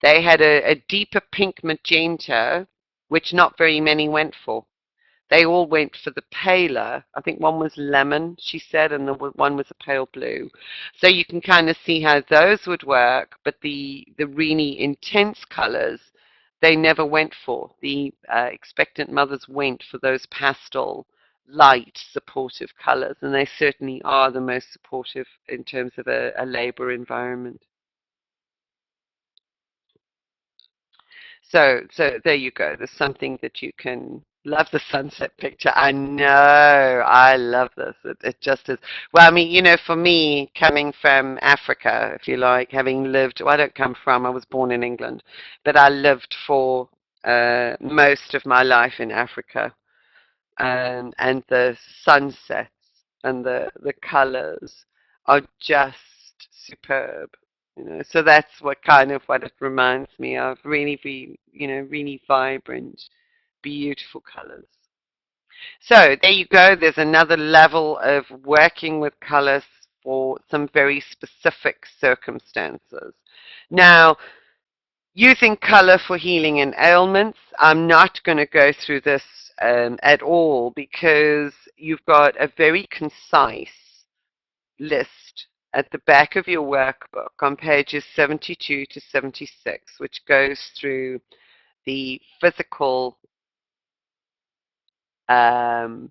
They had a deeper pink magenta, which not very many went for. They all went for the paler. I think one was lemon, she said, and the one was a pale blue. So you can kind of see how those would work, but the really intense colors, they never went for. The expectant mothers went for those pastel, light, supportive colors, and they certainly are the most supportive in terms of a labor environment. So there you go. There's something that you can love the sunset picture. I know. I love this. It just is. Well, I mean, for me, coming from Africa, if you like, having lived, well, I don't come from, I was born in England, but I lived for most of my life in Africa. And the sunsets and the colors are just superb. So that's what it reminds me of. Really vibrant, beautiful colors. So there you go. There's another level of working with colors for some very specific circumstances. Now, using color for healing and ailments, I'm not going to go through this at all, because you've got a very concise list at the back of your workbook on pages 72 to 76, which goes through the physical Um,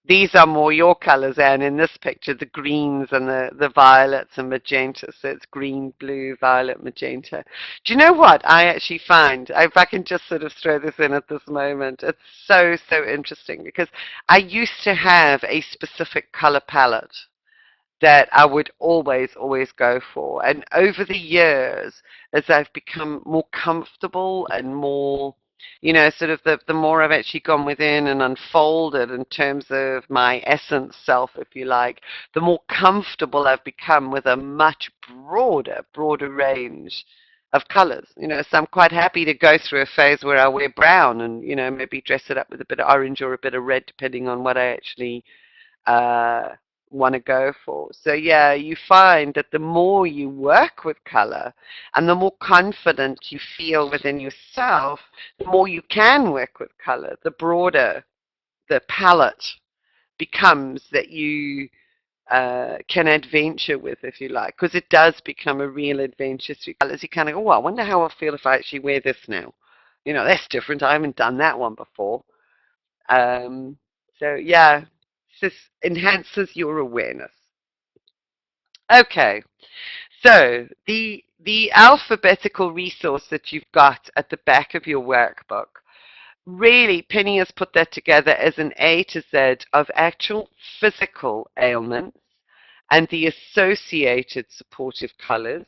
these are more your colors, Anne, in this picture, the greens and the violets and magenta. So it's green, blue, violet, magenta. Do you know what I actually find? If I can just sort of throw this in at this moment, it's so, so interesting because I used to have a specific color palette that I would always, always go for. And over the years, as I've become more comfortable and more, sort of the more I've actually gone within and unfolded in terms of my essence self, if you like, the more comfortable I've become with a much broader range of colors. So I'm quite happy to go through a phase where I wear brown and, maybe dress it up with a bit of orange or a bit of red, depending on what I actually uh, want to go for. So yeah, you find that the more you work with color and the more confident you feel within yourself, the more you can work with color, the broader the palette becomes that you can adventure with, if you like, because it does become a real adventure through colors. You kind of go, well, I wonder how I feel if I actually wear this now. That's different. I haven't done that one before. Um, so yeah, this enhances your awareness. Okay, so the alphabetical resource that you've got at the back of your workbook, really, Penny has put that together as an A to Z of actual physical ailments and the associated supportive colors,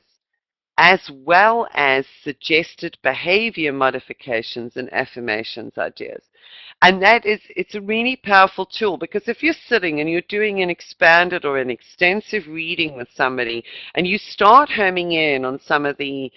as well as suggested behavior modifications and affirmations ideas. And it's a really powerful tool because if you're sitting and you're doing an expanded or an extensive reading with somebody and you start homing in on some of the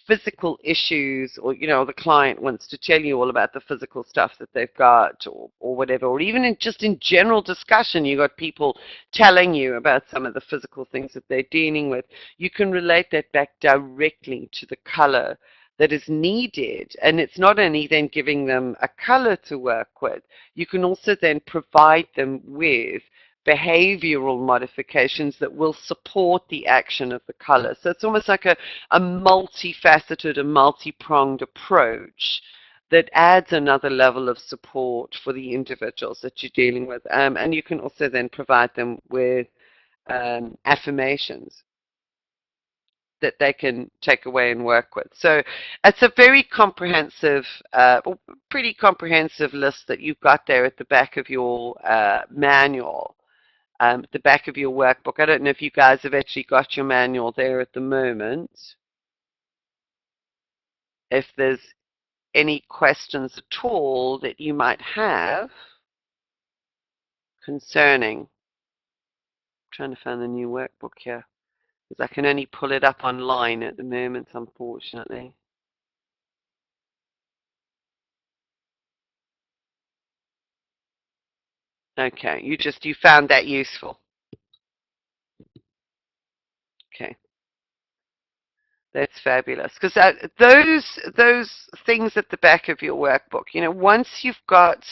physical issues, or the client wants to tell you all about the physical stuff that they've got, or whatever, or even just in general discussion you got people telling you about some of the physical things that they're dealing with, you can relate that back directly to the color that is needed. And it's not only then giving them a color to work with, you can also then provide them with behavioral modifications that will support the action of the color. So it's almost like a multifaceted, a multi-pronged approach that adds another level of support for the individuals that you're dealing with. And you can also then provide them with affirmations that they can take away and work with. So it's a very comprehensive, pretty comprehensive list that you've got there at the back of your manual, at the back of your workbook. I don't know if you guys have actually got your manual there at the moment. If there's any questions at all that you might have concerning, I'm trying to find the new workbook here, because I can only pull it up online at the moment, unfortunately. Okay, you found that useful. Okay, that's fabulous. Because those things at the back of your workbook, once you've got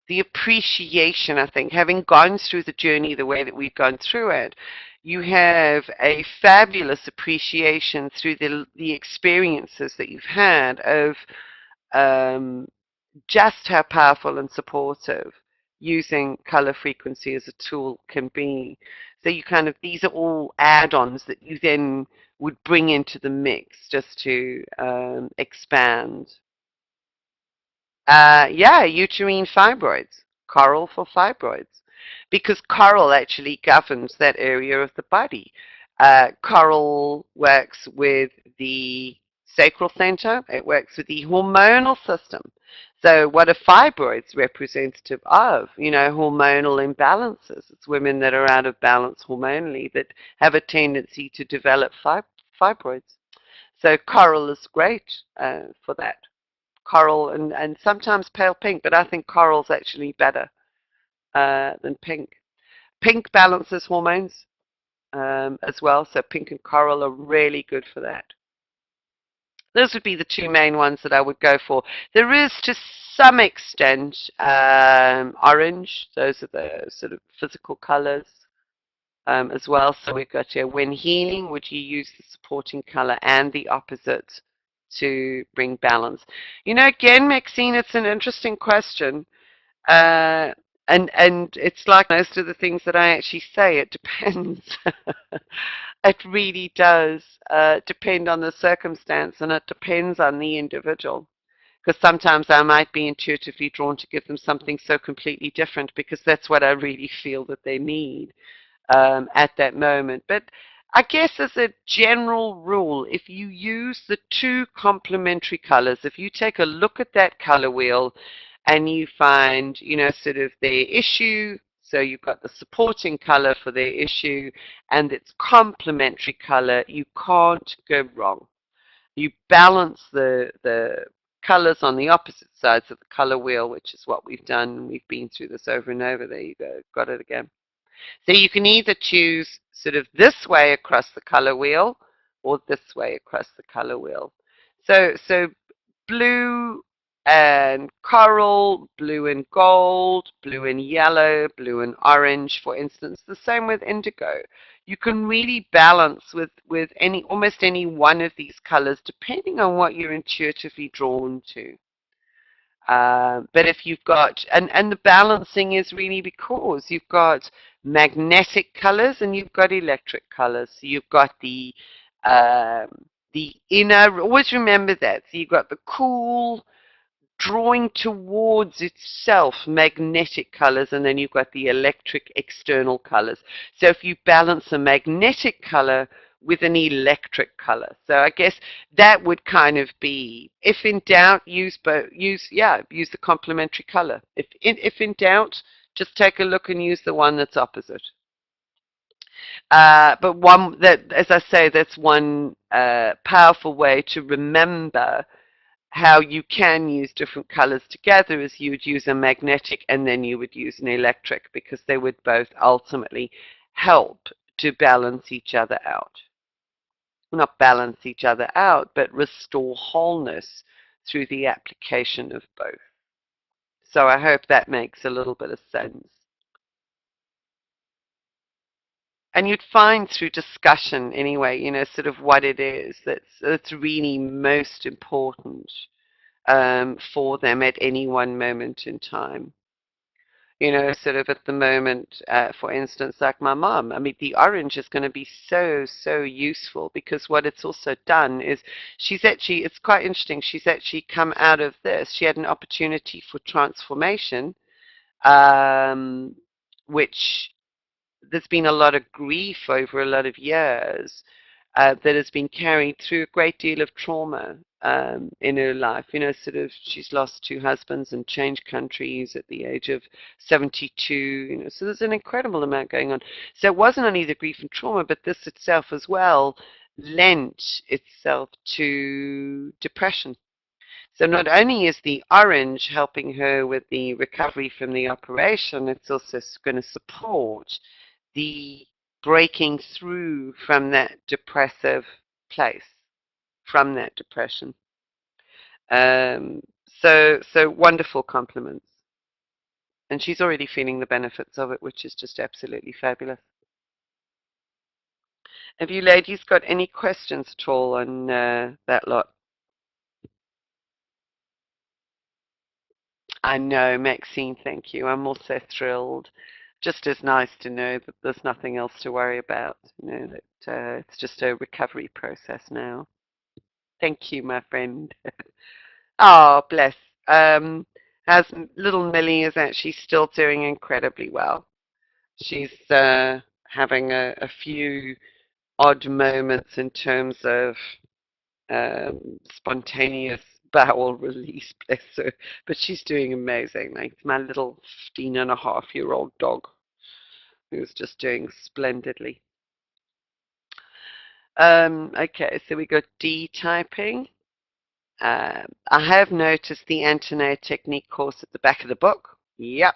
the appreciation, I think, having gone through the journey the way that we've gone through it, you have a fabulous appreciation through the experiences that you've had of um, just how powerful and supportive using color frequency as a tool can be. So these are all add-ons that you then would bring into the mix just to expand. Yeah, uterine fibroids, coral for fibroids, because coral actually governs that area of the body. Coral works with the sacral center, it works with the hormonal system. So what are fibroids representative of? Hormonal imbalances. It's women that are out of balance hormonally that have a tendency to develop fibroids. So coral is great for that. Coral and sometimes pale pink, but I think coral's actually better than pink. Pink balances hormones as well, so pink and coral are really good for that. Those would be the two main ones that I would go for. There is, to some extent, orange. Those are the sort of physical colors as well. So we've got here, when healing, would you use the supporting color and the opposite to bring balance? Again, Maxine, it's an interesting question. Uh, and it's like most of the things that I actually say, it depends. It really does depend on the circumstance, and it depends on the individual. Because sometimes I might be intuitively drawn to give them something so completely different because that's what I really feel that they need at that moment. But I guess as a general rule, if you use the two complementary colors, if you take a look at that color wheel and you find, sort of their issue, so you've got the supporting color for their issue and its complementary color, you can't go wrong. You balance the colors on the opposite sides of the color wheel, which is what we've done. We've been through this over and over. There you go. Got it again. So you can either choose sort of this way across the color wheel or this way across the color wheel. So blue and coral, blue and gold, blue and yellow, blue and orange, for instance. The same with indigo. You can really balance with almost any one of these colors depending on what you're intuitively drawn to. But if you've got, and the balancing is really because you've got magnetic colors and you've got electric colors. So you've got the inner, always remember that. So you've got the cool, drawing towards itself magnetic colors, and then you've got the electric external colors. So if you balance a magnetic color with an electric color, so I guess that would kind of be, if in doubt, use the complementary color. If in doubt, just take a look and use the one that's opposite. But one that, as I say, that's one powerful way to remember how you can use different colors together is you would use a magnetic and then you would use an electric because they would both ultimately help to balance each other out. Not balance each other out, but restore wholeness through the application of both. So I hope that makes a little bit of sense. And you'd find through discussion anyway, sort of what it is that's really most important for them at any one moment in time. Sort of at the moment, for instance, like my mom, I mean, the orange is going to be so, so useful because what it's also done is it's quite interesting, she's actually come out of this. She had an opportunity for transformation, um, which there's been a lot of grief over a lot of years that has been carried through a great deal of trauma in her life. Sort of she's lost two husbands and changed countries at the age of 72. So there's an incredible amount going on. So it wasn't only the grief and trauma, but this itself as well lent itself to depression. So not only is the orange helping her with the recovery from the operation, it's also going to support the breaking through from that depressive place, from that depression. So wonderful compliments. And she's already feeling the benefits of it, which is just absolutely fabulous. Have you ladies got any questions at all on that lot? I know, Maxine, thank you. I'm also thrilled. Just as nice to know that there's nothing else to worry about, that it's just a recovery process now. Thank you, my friend. Oh, bless. Um, as little Millie is actually still doing incredibly well. She's having a few odd moments in terms of spontaneous bowel release, bless her. But she's doing amazing. Like my little 15-and-a-half-year-old dog who's just doing splendidly. Okay, so we got D typing. I have noticed the Antonet technique course at the back of the book. Yep.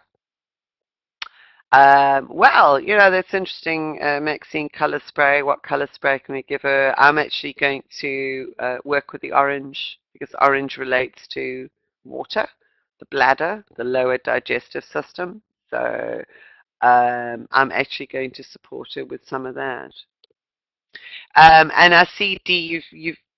Well, that's interesting, Maxine, color spray. What color spray can we give her? I'm actually going to work with the orange because orange relates to water, the bladder, the lower digestive system. So I'm actually going to support her with some of that. And I see, Dee,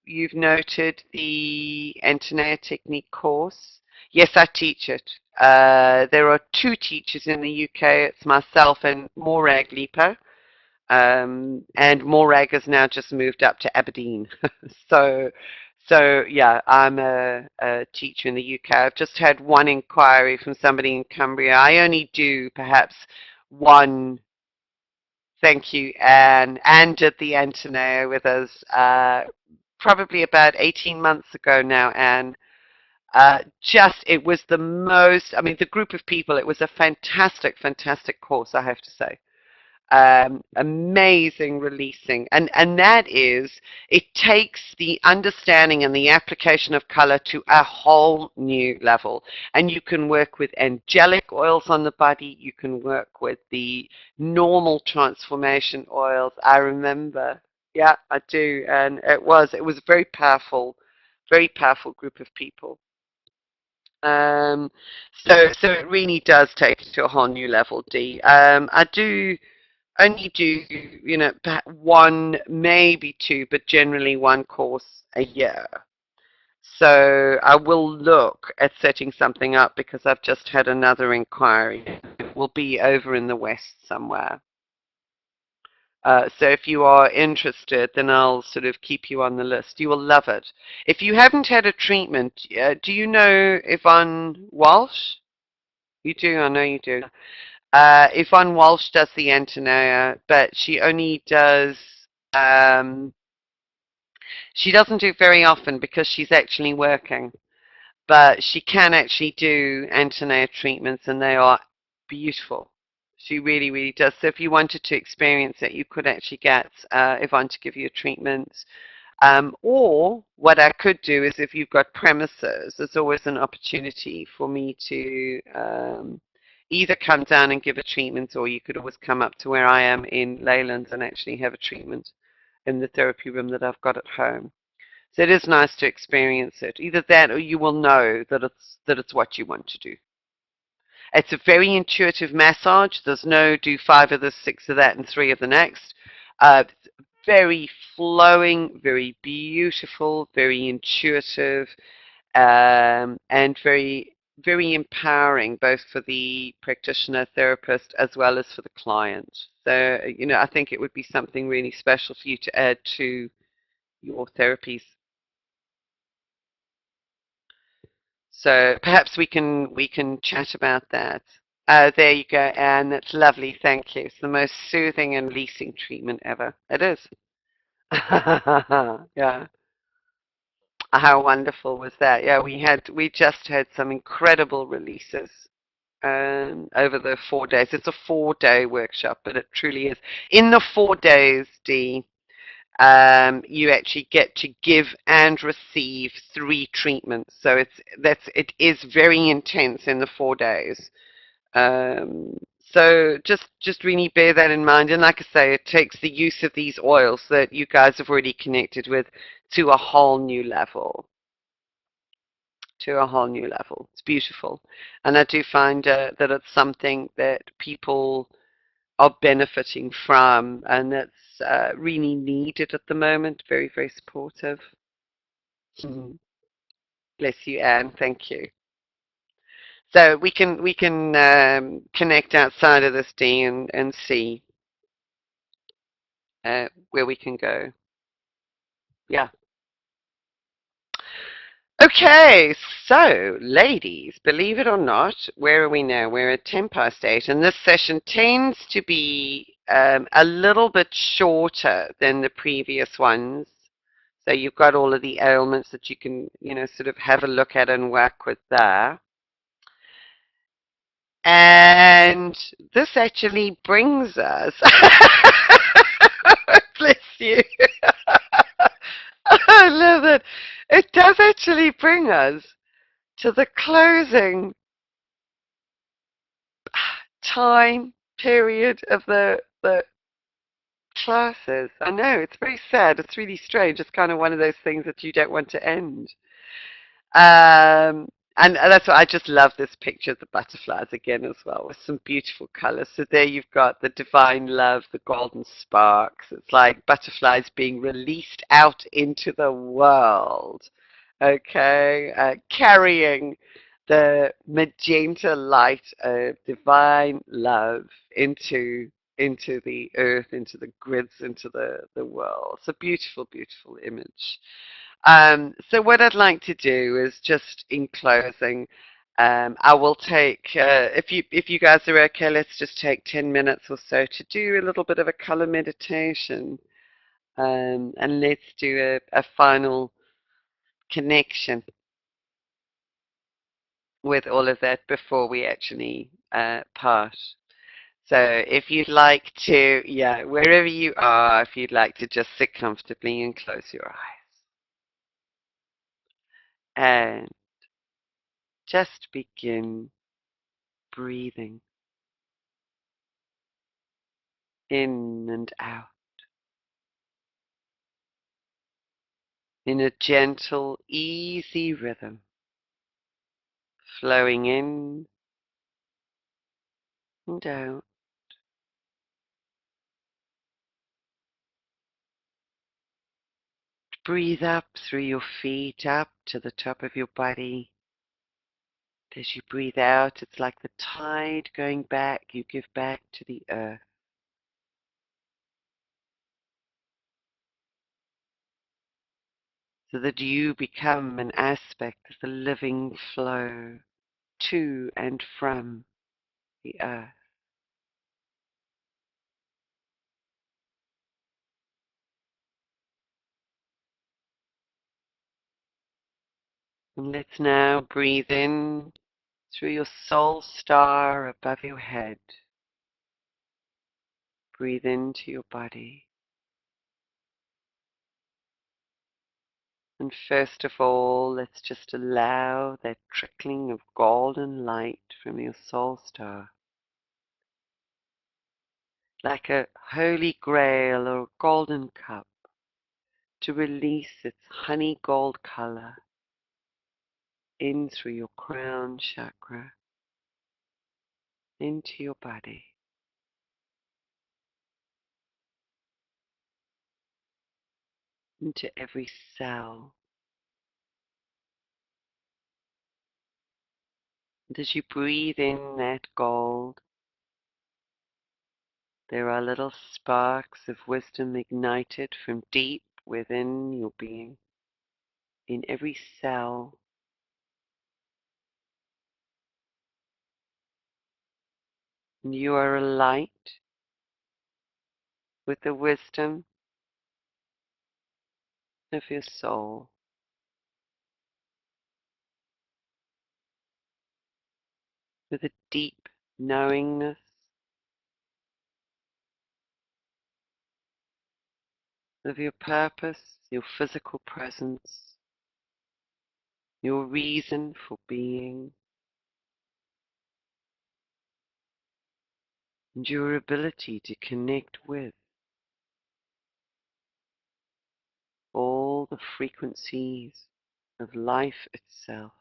you've noted the Antonia technique course. Yes, I teach it. There are two teachers in the UK. It's myself and Morag Leaper. And Morag has now just moved up to Aberdeen. so, so yeah, I'm a teacher in the UK. I've just had one inquiry from somebody in Cumbria. I only do perhaps one. Thank you, Anne. Anne did the Antonia with us probably about 18 months ago now, Anne. Just, it was the most, I mean, the group of people, it was a fantastic, fantastic course, I have to say. Amazing releasing, and that is, it takes the understanding and the application of color to a whole new level. And you can work with angelic oils on the body, you can work with the normal transformation oils. I remember, yeah, I do. And it was a very powerful group of people. Um, so it really does take it to a whole new level, Dee. I do only do, one, maybe two, but generally one course a year. So I will look at setting something up because I've just had another inquiry. It will be over in the West somewhere. So if you are interested, then I'll sort of keep you on the list. You will love it. If you haven't had a treatment, do you know Yvonne Walsh? You do, I know you do. Yvonne Walsh does the Antonia, but um, she doesn't do it very often because she's actually working. But she can actually do Antonia treatments, and they are beautiful. She really, really does. So if you wanted to experience it, you could actually get Yvonne to give you a treatment. Or what I could do is, if you've got premises, there's always an opportunity for me to either come down and give a treatment, or you could always come up to where I am in Leyland and actually have a treatment in the therapy room that I've got at home. So it is nice to experience it. Either that, or you will know that it's what you want to do. It's a very intuitive massage. There's no do five of this, six of that, and three of the next. Very flowing, very beautiful, very intuitive, and very, very empowering, both for the practitioner, therapist, as well as for the client. So, I think it would be something really special for you to add to your therapies. So perhaps we can chat about that. There you go, Anne. That's lovely. Thank you. It's the most soothing and releasing treatment ever. It is. Yeah. How wonderful was that? Yeah, we just had some incredible releases over the 4 days. It's a 4 day workshop, but it truly is. In the 4 days, Dee, you actually get to give and receive three treatments. So it is very intense in the 4 days. So just really bear that in mind. And like I say, it takes the use of these oils that you guys have already connected with to a whole new level. To a whole new level. It's beautiful. And I do find that it's something that people are benefiting from, and that's really needed at the moment. Very, very supportive. Mhm. Bless you, Anne. Thank you. So we can connect outside of this, D, and see where we can go. Yeah. Okay, so ladies, believe it or not, where are we now? We're at 8:10, and this session tends to be a little bit shorter than the previous ones. So you've got all of the ailments that you can, sort of have a look at and work with there. And this actually brings us, bless you. I love it. It does actually bring us to the closing time period of the classes. I know, it's very sad. It's really strange. It's kind of one of those things that you don't want to end. Um, and that's why I just love this picture of the butterflies again as well, with some beautiful colors. So there you've got the divine love, the golden sparks. It's like butterflies being released out into the world. Okay, carrying the magenta light of divine love into the earth, into the grids, into the world. It's a beautiful, beautiful image. So what I'd like to do is just in closing, I will take if you guys are okay, let's just take 10 minutes or so to do a little bit of a color meditation, and let's do a final connection with all of that before we actually part. So if you'd like to, yeah, wherever you are, if you'd like to just sit comfortably and close your eyes and just begin breathing in and out in a gentle, easy rhythm, flowing in and out. Breathe up through your feet, up to the top of your body. As you breathe out, it's like the tide going back, you give back to the earth, so that you become an aspect of the living flow to and from the earth. And let's now breathe in through your soul star above your head. Breathe into your body. And first of all, let's just allow that trickling of golden light from your soul star, like a holy grail or golden cup, to release its honey gold color in through your crown chakra into your body, into every cell. And as you breathe in that gold, there are little sparks of wisdom ignited from deep within your being, in every cell. And you are alight with the wisdom of your soul, with a deep knowingness of your purpose, your physical presence, your reason for being, and your ability to connect with all the frequencies of life itself.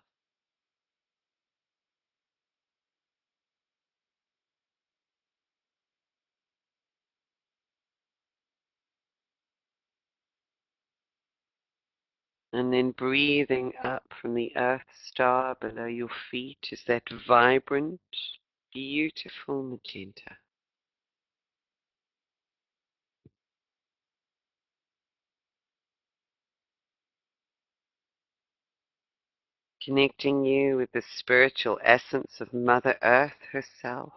And then breathing up from the earth star below your feet is that vibrant, beautiful magenta. Connecting you with the spiritual essence of Mother Earth herself.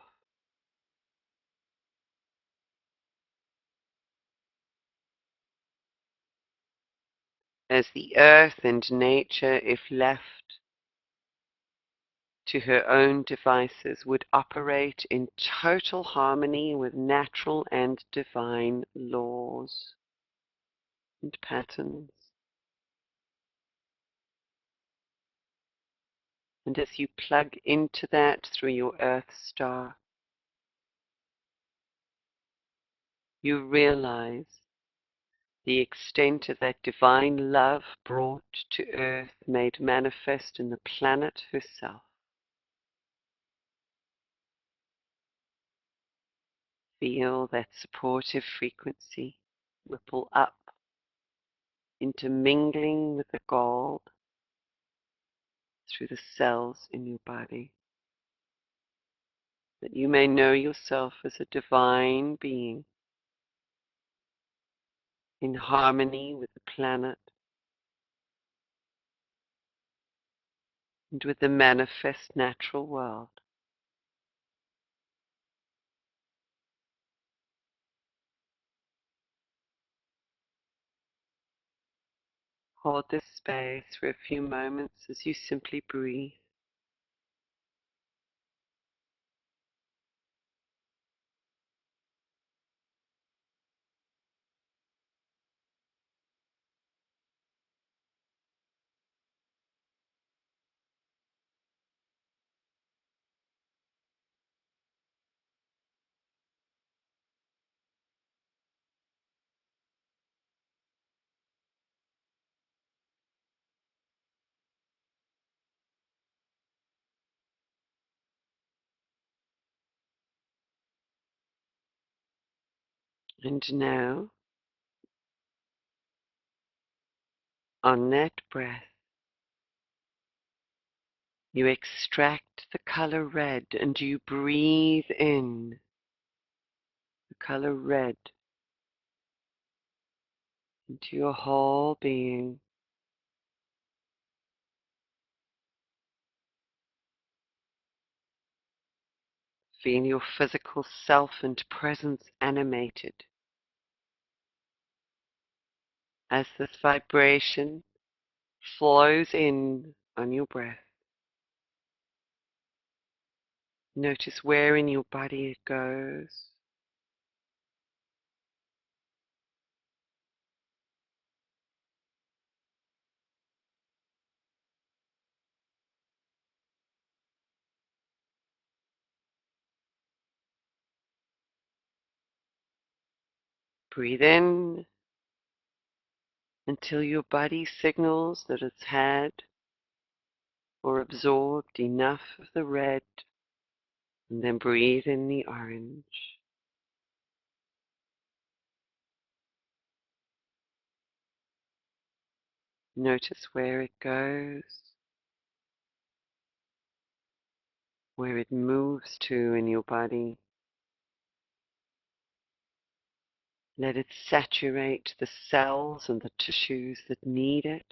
As the earth and nature, if left to her own devices, would operate in total harmony with natural and divine laws and patterns. And as you plug into that through your earth star, you realize the extent of that divine love brought to earth, made manifest in the planet herself. Feel that supportive frequency ripple up, intermingling with the gold, through the cells in your body, that you may know yourself as a divine being in harmony with the planet and with the manifest natural world. Hold this space for a few moments as you simply breathe. And now, on that breath, you extract the color red and you breathe in the color red into your whole being. Feel your physical self and presence animated as this vibration flows in on your breath. Notice where in your body it goes. Breathe in until your body signals that it's had or absorbed enough of the red, and then breathe in the orange. Notice where it goes, where it moves to in your body. Let it saturate the cells and the tissues that need it.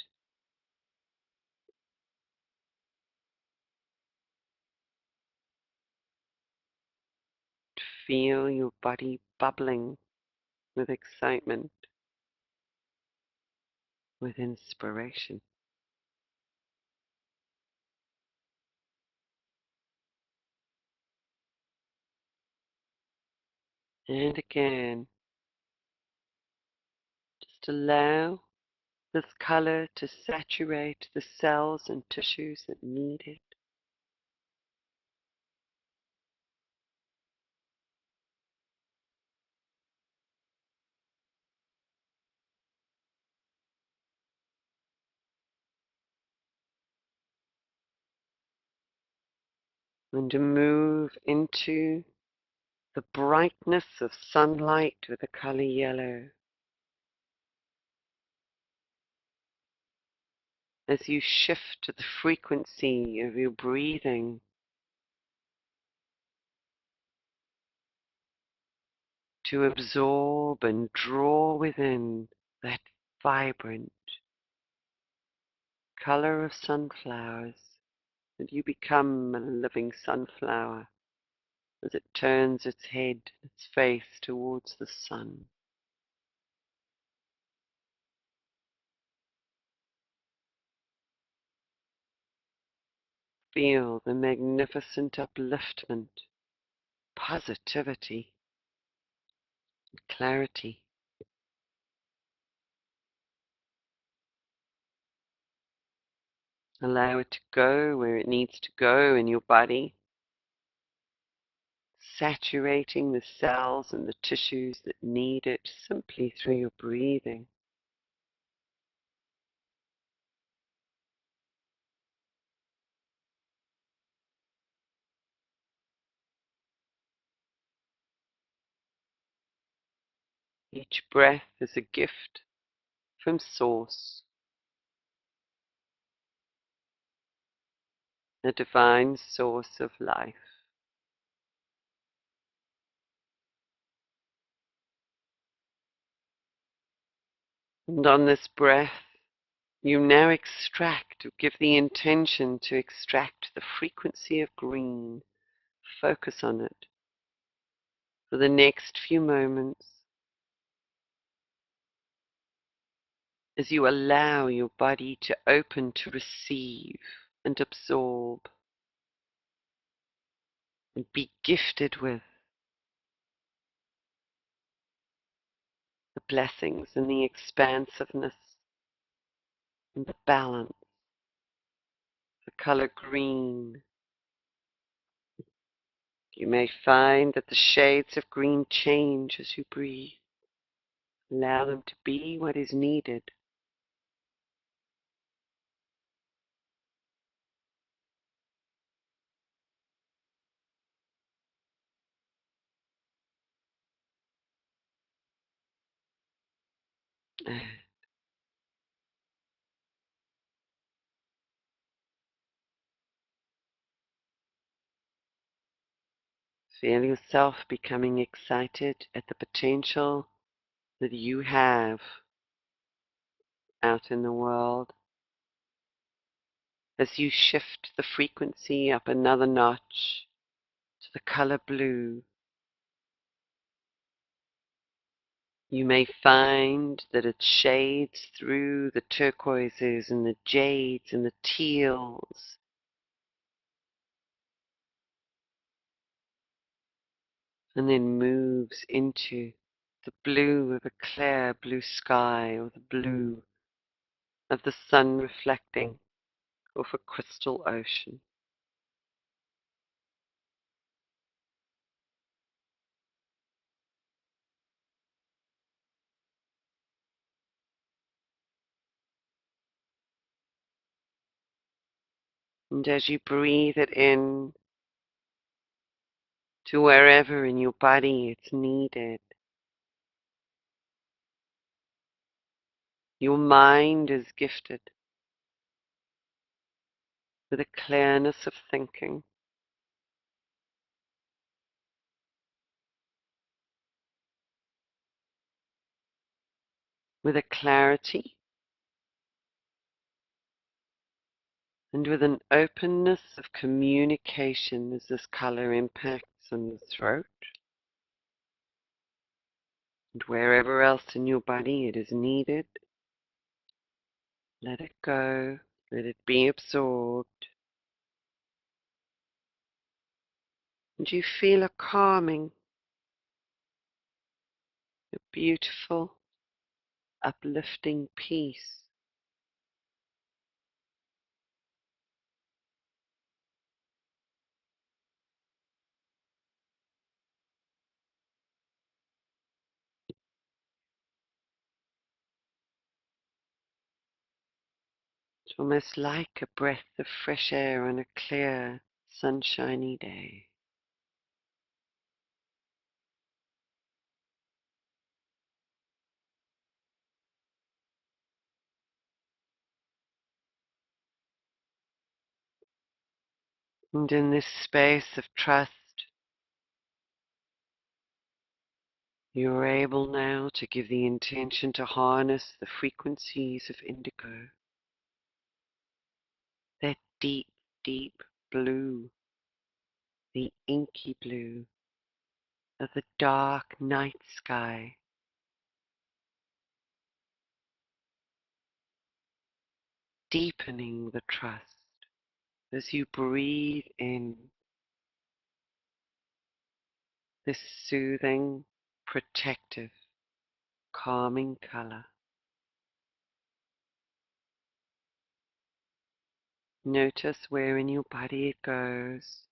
Feel your body bubbling with excitement, with inspiration. And again, just allow this color to saturate the cells and tissues that need it. And to move into the brightness of sunlight with the color yellow. As you shift the frequency of your breathing to absorb and draw within that vibrant color of sunflowers, that you become a living sunflower as it turns its head, its face towards the sun. Feel the magnificent upliftment, positivity, and clarity. Allow it to go where it needs to go in your body, saturating the cells and the tissues that need it simply through your breathing. Each breath is a gift from Source. a divine source of life. And on this breath, you now extract, or give the intention to extract the frequency of green. Focus on it for the next few moments as you allow your body to open to receive and absorb and be gifted with the blessings and the expansiveness and the balance, the color green. You may find that the shades of green change as you breathe. Allow them to be what is needed. Feel yourself becoming excited at the potential that you have out in the world as you shift the frequency up another notch to the color blue. You may find that it shades through the turquoises and the jades and the teals, and then moves into the blue of a clear blue sky, or the blue of the sun reflecting off a crystal ocean. And as you breathe it in to wherever in your body it's needed, your mind is gifted with a clearness of thinking, with a clarity, and with an openness of communication as this color impacts on your throat and wherever else in your body it is needed. Let it go, let it be absorbed, and you feel a calming, a beautiful, uplifting peace. It's almost like a breath of fresh air on a clear, sunshiny day. And in this space of trust, you are able now to give the intention to harness the frequencies of indigo, that deep, deep blue, the inky blue of the dark night sky, deepening the trust as you breathe in this soothing, protective, calming color. Notice where in your body it goes,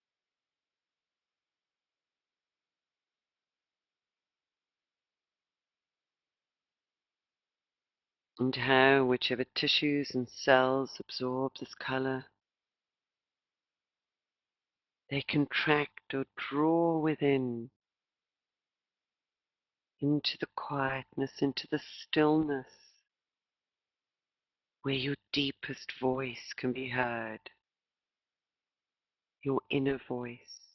and how whichever tissues and cells absorb this color, they contract or draw within into the quietness, into the stillness, where your deepest voice can be heard. your inner voice.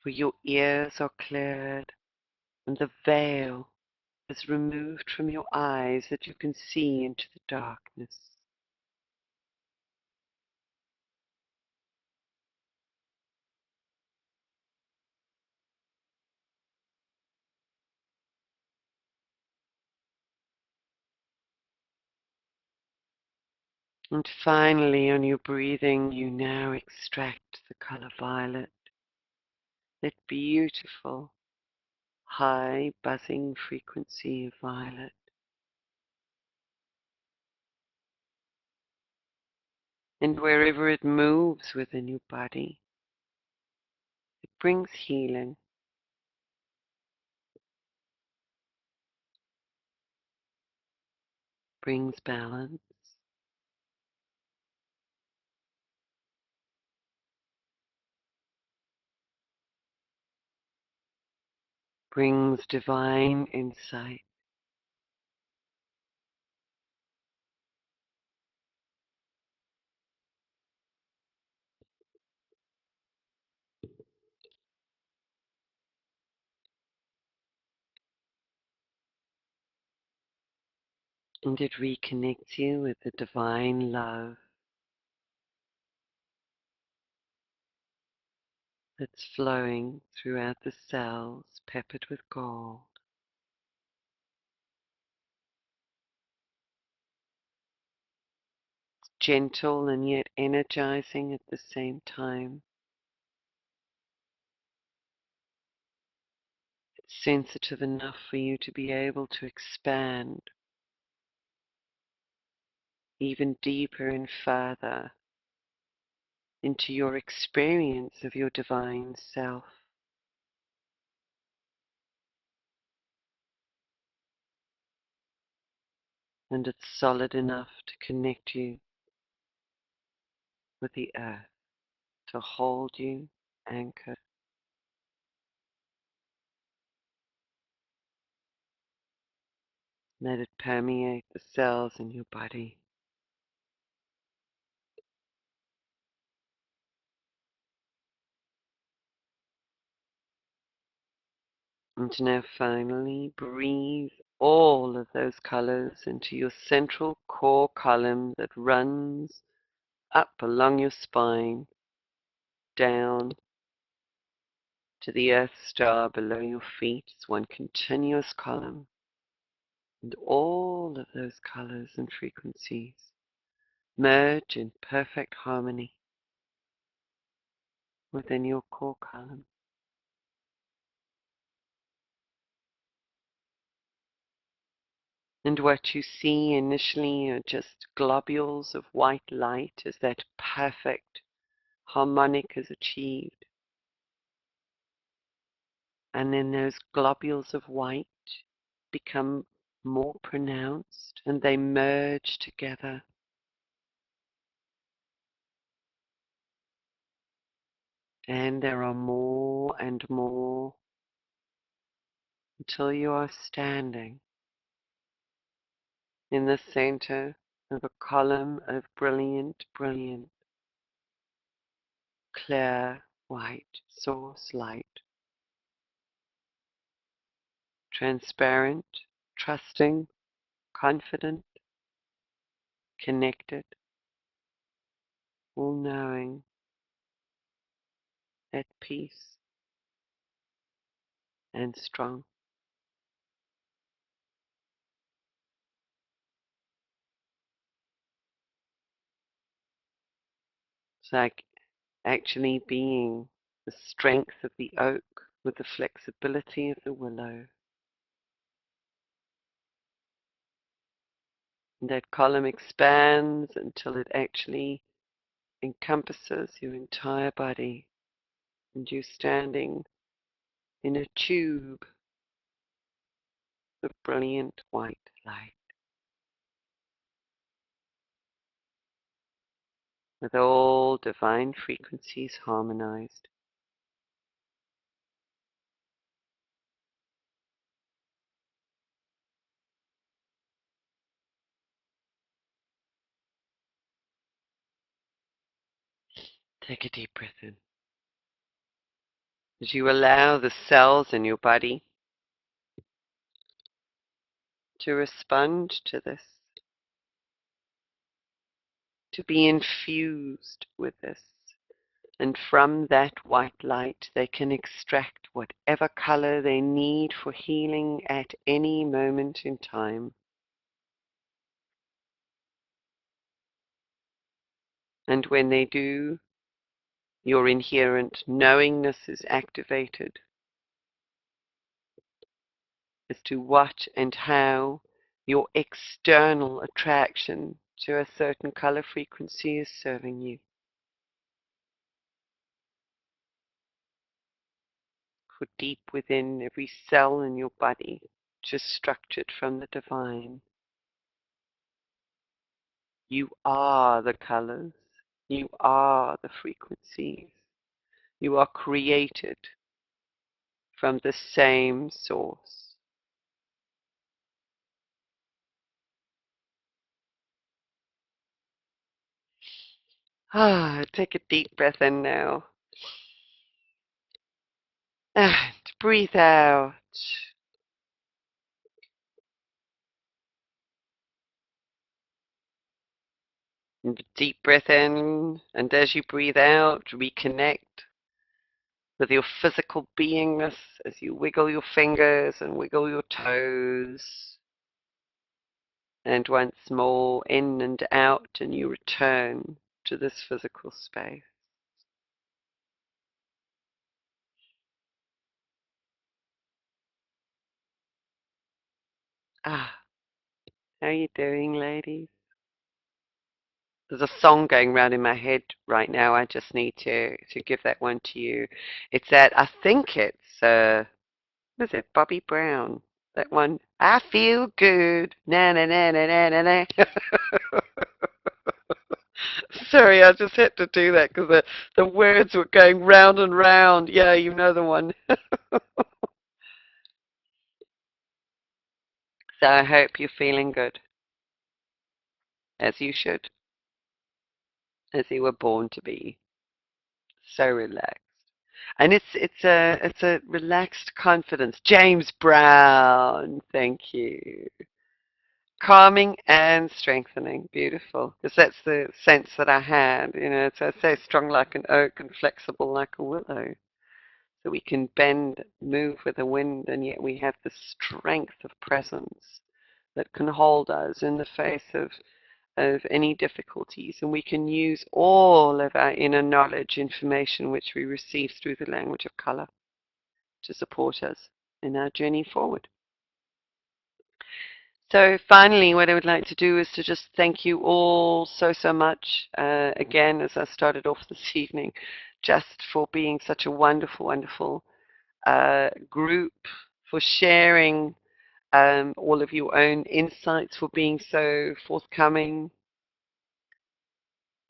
For your ears are cleared and the veil is removed from your eyes that you can see into the darkness. And finally, on your breathing, you now extract the color violet, that beautiful, high, buzzing frequency of violet. And wherever it moves within your body, it brings healing, brings balance, brings divine insight. And it reconnects you with the divine love that's flowing throughout the cells, peppered with gold. It's gentle and yet energizing at the same time. It's sensitive enough for you to be able to expand even deeper and further into your experience of your divine self. And it's solid enough to connect you with the earth, to hold you anchored. Let it permeate the cells in your body. And now finally breathe all of those colors into your central core column that runs up along your spine, down to the earth star below your feet. It's one continuous column. And all of those colors and frequencies merge in perfect harmony within your core column. And what you see initially are just globules of white light as that perfect harmonic is achieved. And then those globules of white become more pronounced and they merge together. And there are more and more until you are standing in the center of a column of brilliant, brilliant, clear, white source light. Transparent, trusting, confident, connected, all knowing, at peace, and strong. It's like actually being the strength of the oak with the flexibility of the willow. And that column expands until it actually encompasses your entire body, and you're standing in a tube of brilliant white light with all divine frequencies harmonized. Take a deep breath in. As you allow the cells in your body to respond to this, to be infused with this. And from that white light, they can extract whatever color they need for healing at any moment in time. And when they do, your inherent knowingness is activated as to what and how your external attraction to a certain color frequency is serving you. For deep within every cell in your body, just structured from the divine, you are the colors, you are the frequencies, you are created from the same source. Take a deep breath in now. And breathe out. Deep breath in, and as you breathe out, reconnect with your physical beingness as you wiggle your fingers and wiggle your toes. And once more in and out, and you return to this physical space. Ah, how are you doing, ladies? There's a song going round in my head right now. I just need to give that one to you. It's that I think it's what is it, Bobby Brown? That one. I feel good. Na na na na na na na. Sorry, I just had to do that because the words were going round and round. Yeah, you know the one. So I hope you're feeling good, as you should, as you were born to be. So relaxed. And it's a relaxed confidence. James Brown, thank you. Calming and strengthening, beautiful. Because that's the sense that I had. It's I say strong like an oak and flexible like a willow. So we can bend, move with the wind, and yet we have the strength of presence that can hold us in the face of any difficulties, and we can use all of our inner knowledge, information which we receive through the language of color to support us in our journey forward. So finally, what I would like to do is to just thank you all so much, again, as I started off this evening, just for being such a wonderful group, for sharing all of your own insights, for being so forthcoming.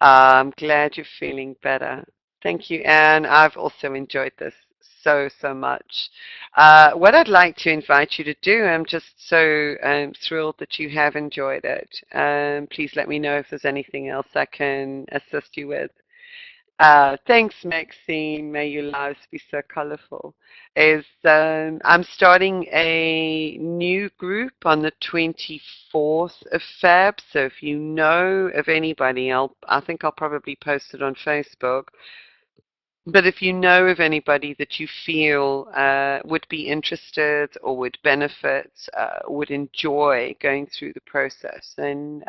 I'm glad you're feeling better. Thank you, Anne. I've also enjoyed this so much. What I'd like to invite you to do, I'm just so thrilled that you have enjoyed it. Please let me know if there's anything else I can assist you with. Thanks, Maxine. May your lives be so colorful. I'm starting a new group on the 24th of Feb. So if you know of anybody, I think I'll probably post it on Facebook. But if you know of anybody that you feel would be interested or would benefit, would enjoy going through the process, then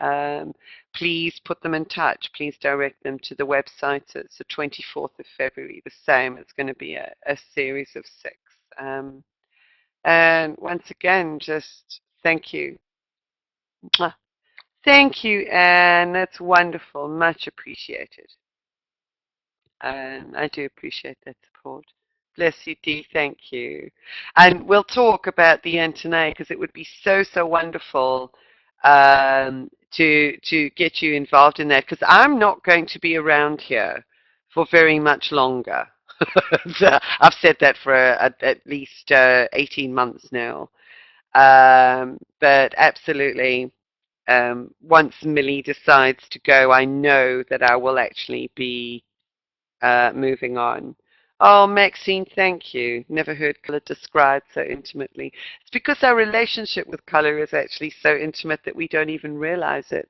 please put them in touch. Please direct them to the website. It's the 24th of February, the same. It's going to be a series of 6. And once again, just thank you. Thank you, Anne. That's wonderful. Much appreciated. I do appreciate that support. Bless you, Dee. Thank you. And we'll talk about the Antennae because it would be so wonderful to get you involved in that because I'm not going to be around here for very much longer. So I've said that for at least 18 months now. But absolutely, once Millie decides to go, I know that I will actually be moving on. Oh, Maxine, thank you. Never heard color described so intimately. It's because our relationship with color is actually so intimate that we don't even realize it.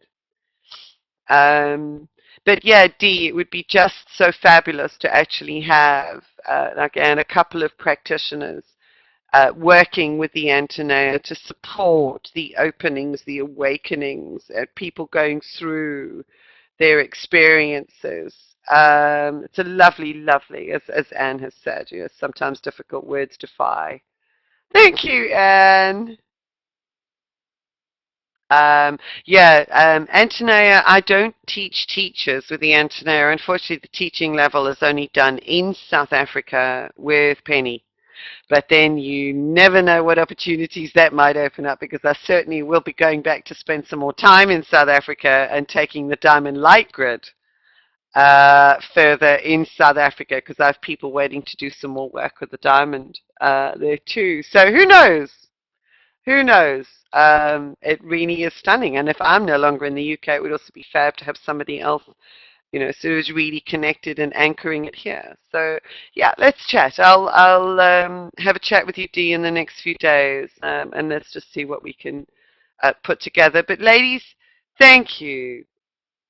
Um, but yeah, Dee, it would be just so fabulous to actually have, again, a couple of practitioners working with the Antonia to support the openings, the awakenings, people going through their experiences. It's a lovely, lovely, as Anne has said, sometimes difficult words defy. Thank you, Anne. Antonia, I don't teach teachers with the Antonia. Unfortunately, the teaching level is only done in South Africa with Penny. But then you never know what opportunities that might open up, because I certainly will be going back to spend some more time in South Africa and taking the Diamond Light Grid further in South Africa, because I have people waiting to do some more work with the diamond there too. So who knows? Who knows? It really is stunning. And if I'm no longer in the UK, it would also be fab to have somebody else, so who's really connected and anchoring it here. So yeah, let's chat. I'll have a chat with you, Dee, in the next few days, and let's just see what we can put together. But ladies, thank you.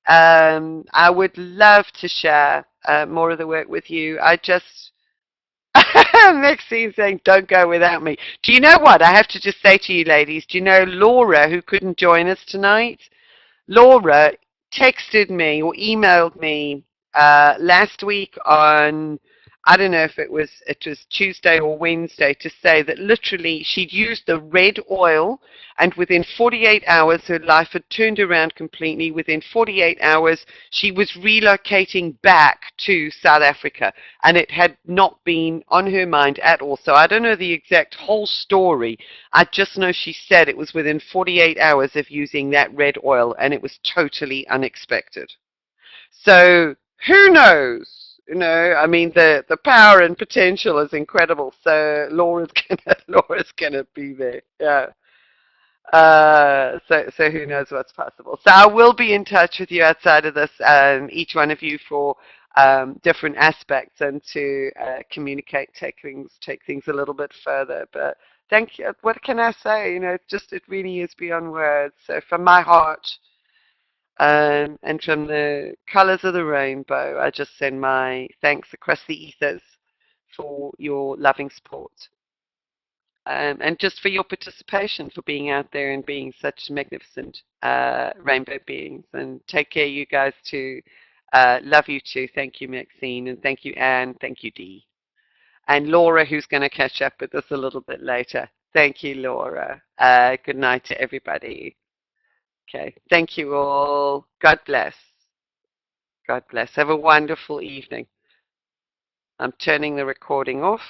I would love to share more of the work with you. I just Maxine saying, don't go without me. Do you know what? I have to just say to you ladies, do you know Laura, who couldn't join us tonight? Laura texted me or emailed me last week on, I don't know if it was Tuesday or Wednesday, to say that literally she'd used the red oil, and within 48 hours her life had turned around completely. Within 48 hours she was relocating back to South Africa, and it had not been on her mind at all. So I don't know the exact whole story. I just know she said it was within 48 hours of using that red oil, and it was totally unexpected. So who knows? I mean, the power and potential is incredible. So Laura's gonna be there. Yeah. So who knows what's possible. So I will be in touch with you outside of this, each one of you, for different aspects, and to communicate, take things a little bit further. But thank you. What can I say? It really is beyond words. So from my heart, and from the colors of the rainbow, I just send my thanks across the ethers for your loving support. And just for your participation, for being out there and being such magnificent rainbow beings. And take care, you guys, too. Love you too. Thank you, Maxine. And thank you, Anne. Thank you, Dee. And Laura, who's going to catch up with us a little bit later. Thank you, Laura. Good night to everybody. Okay. Thank you all. God bless. God bless. Have a wonderful evening. I'm turning the recording off.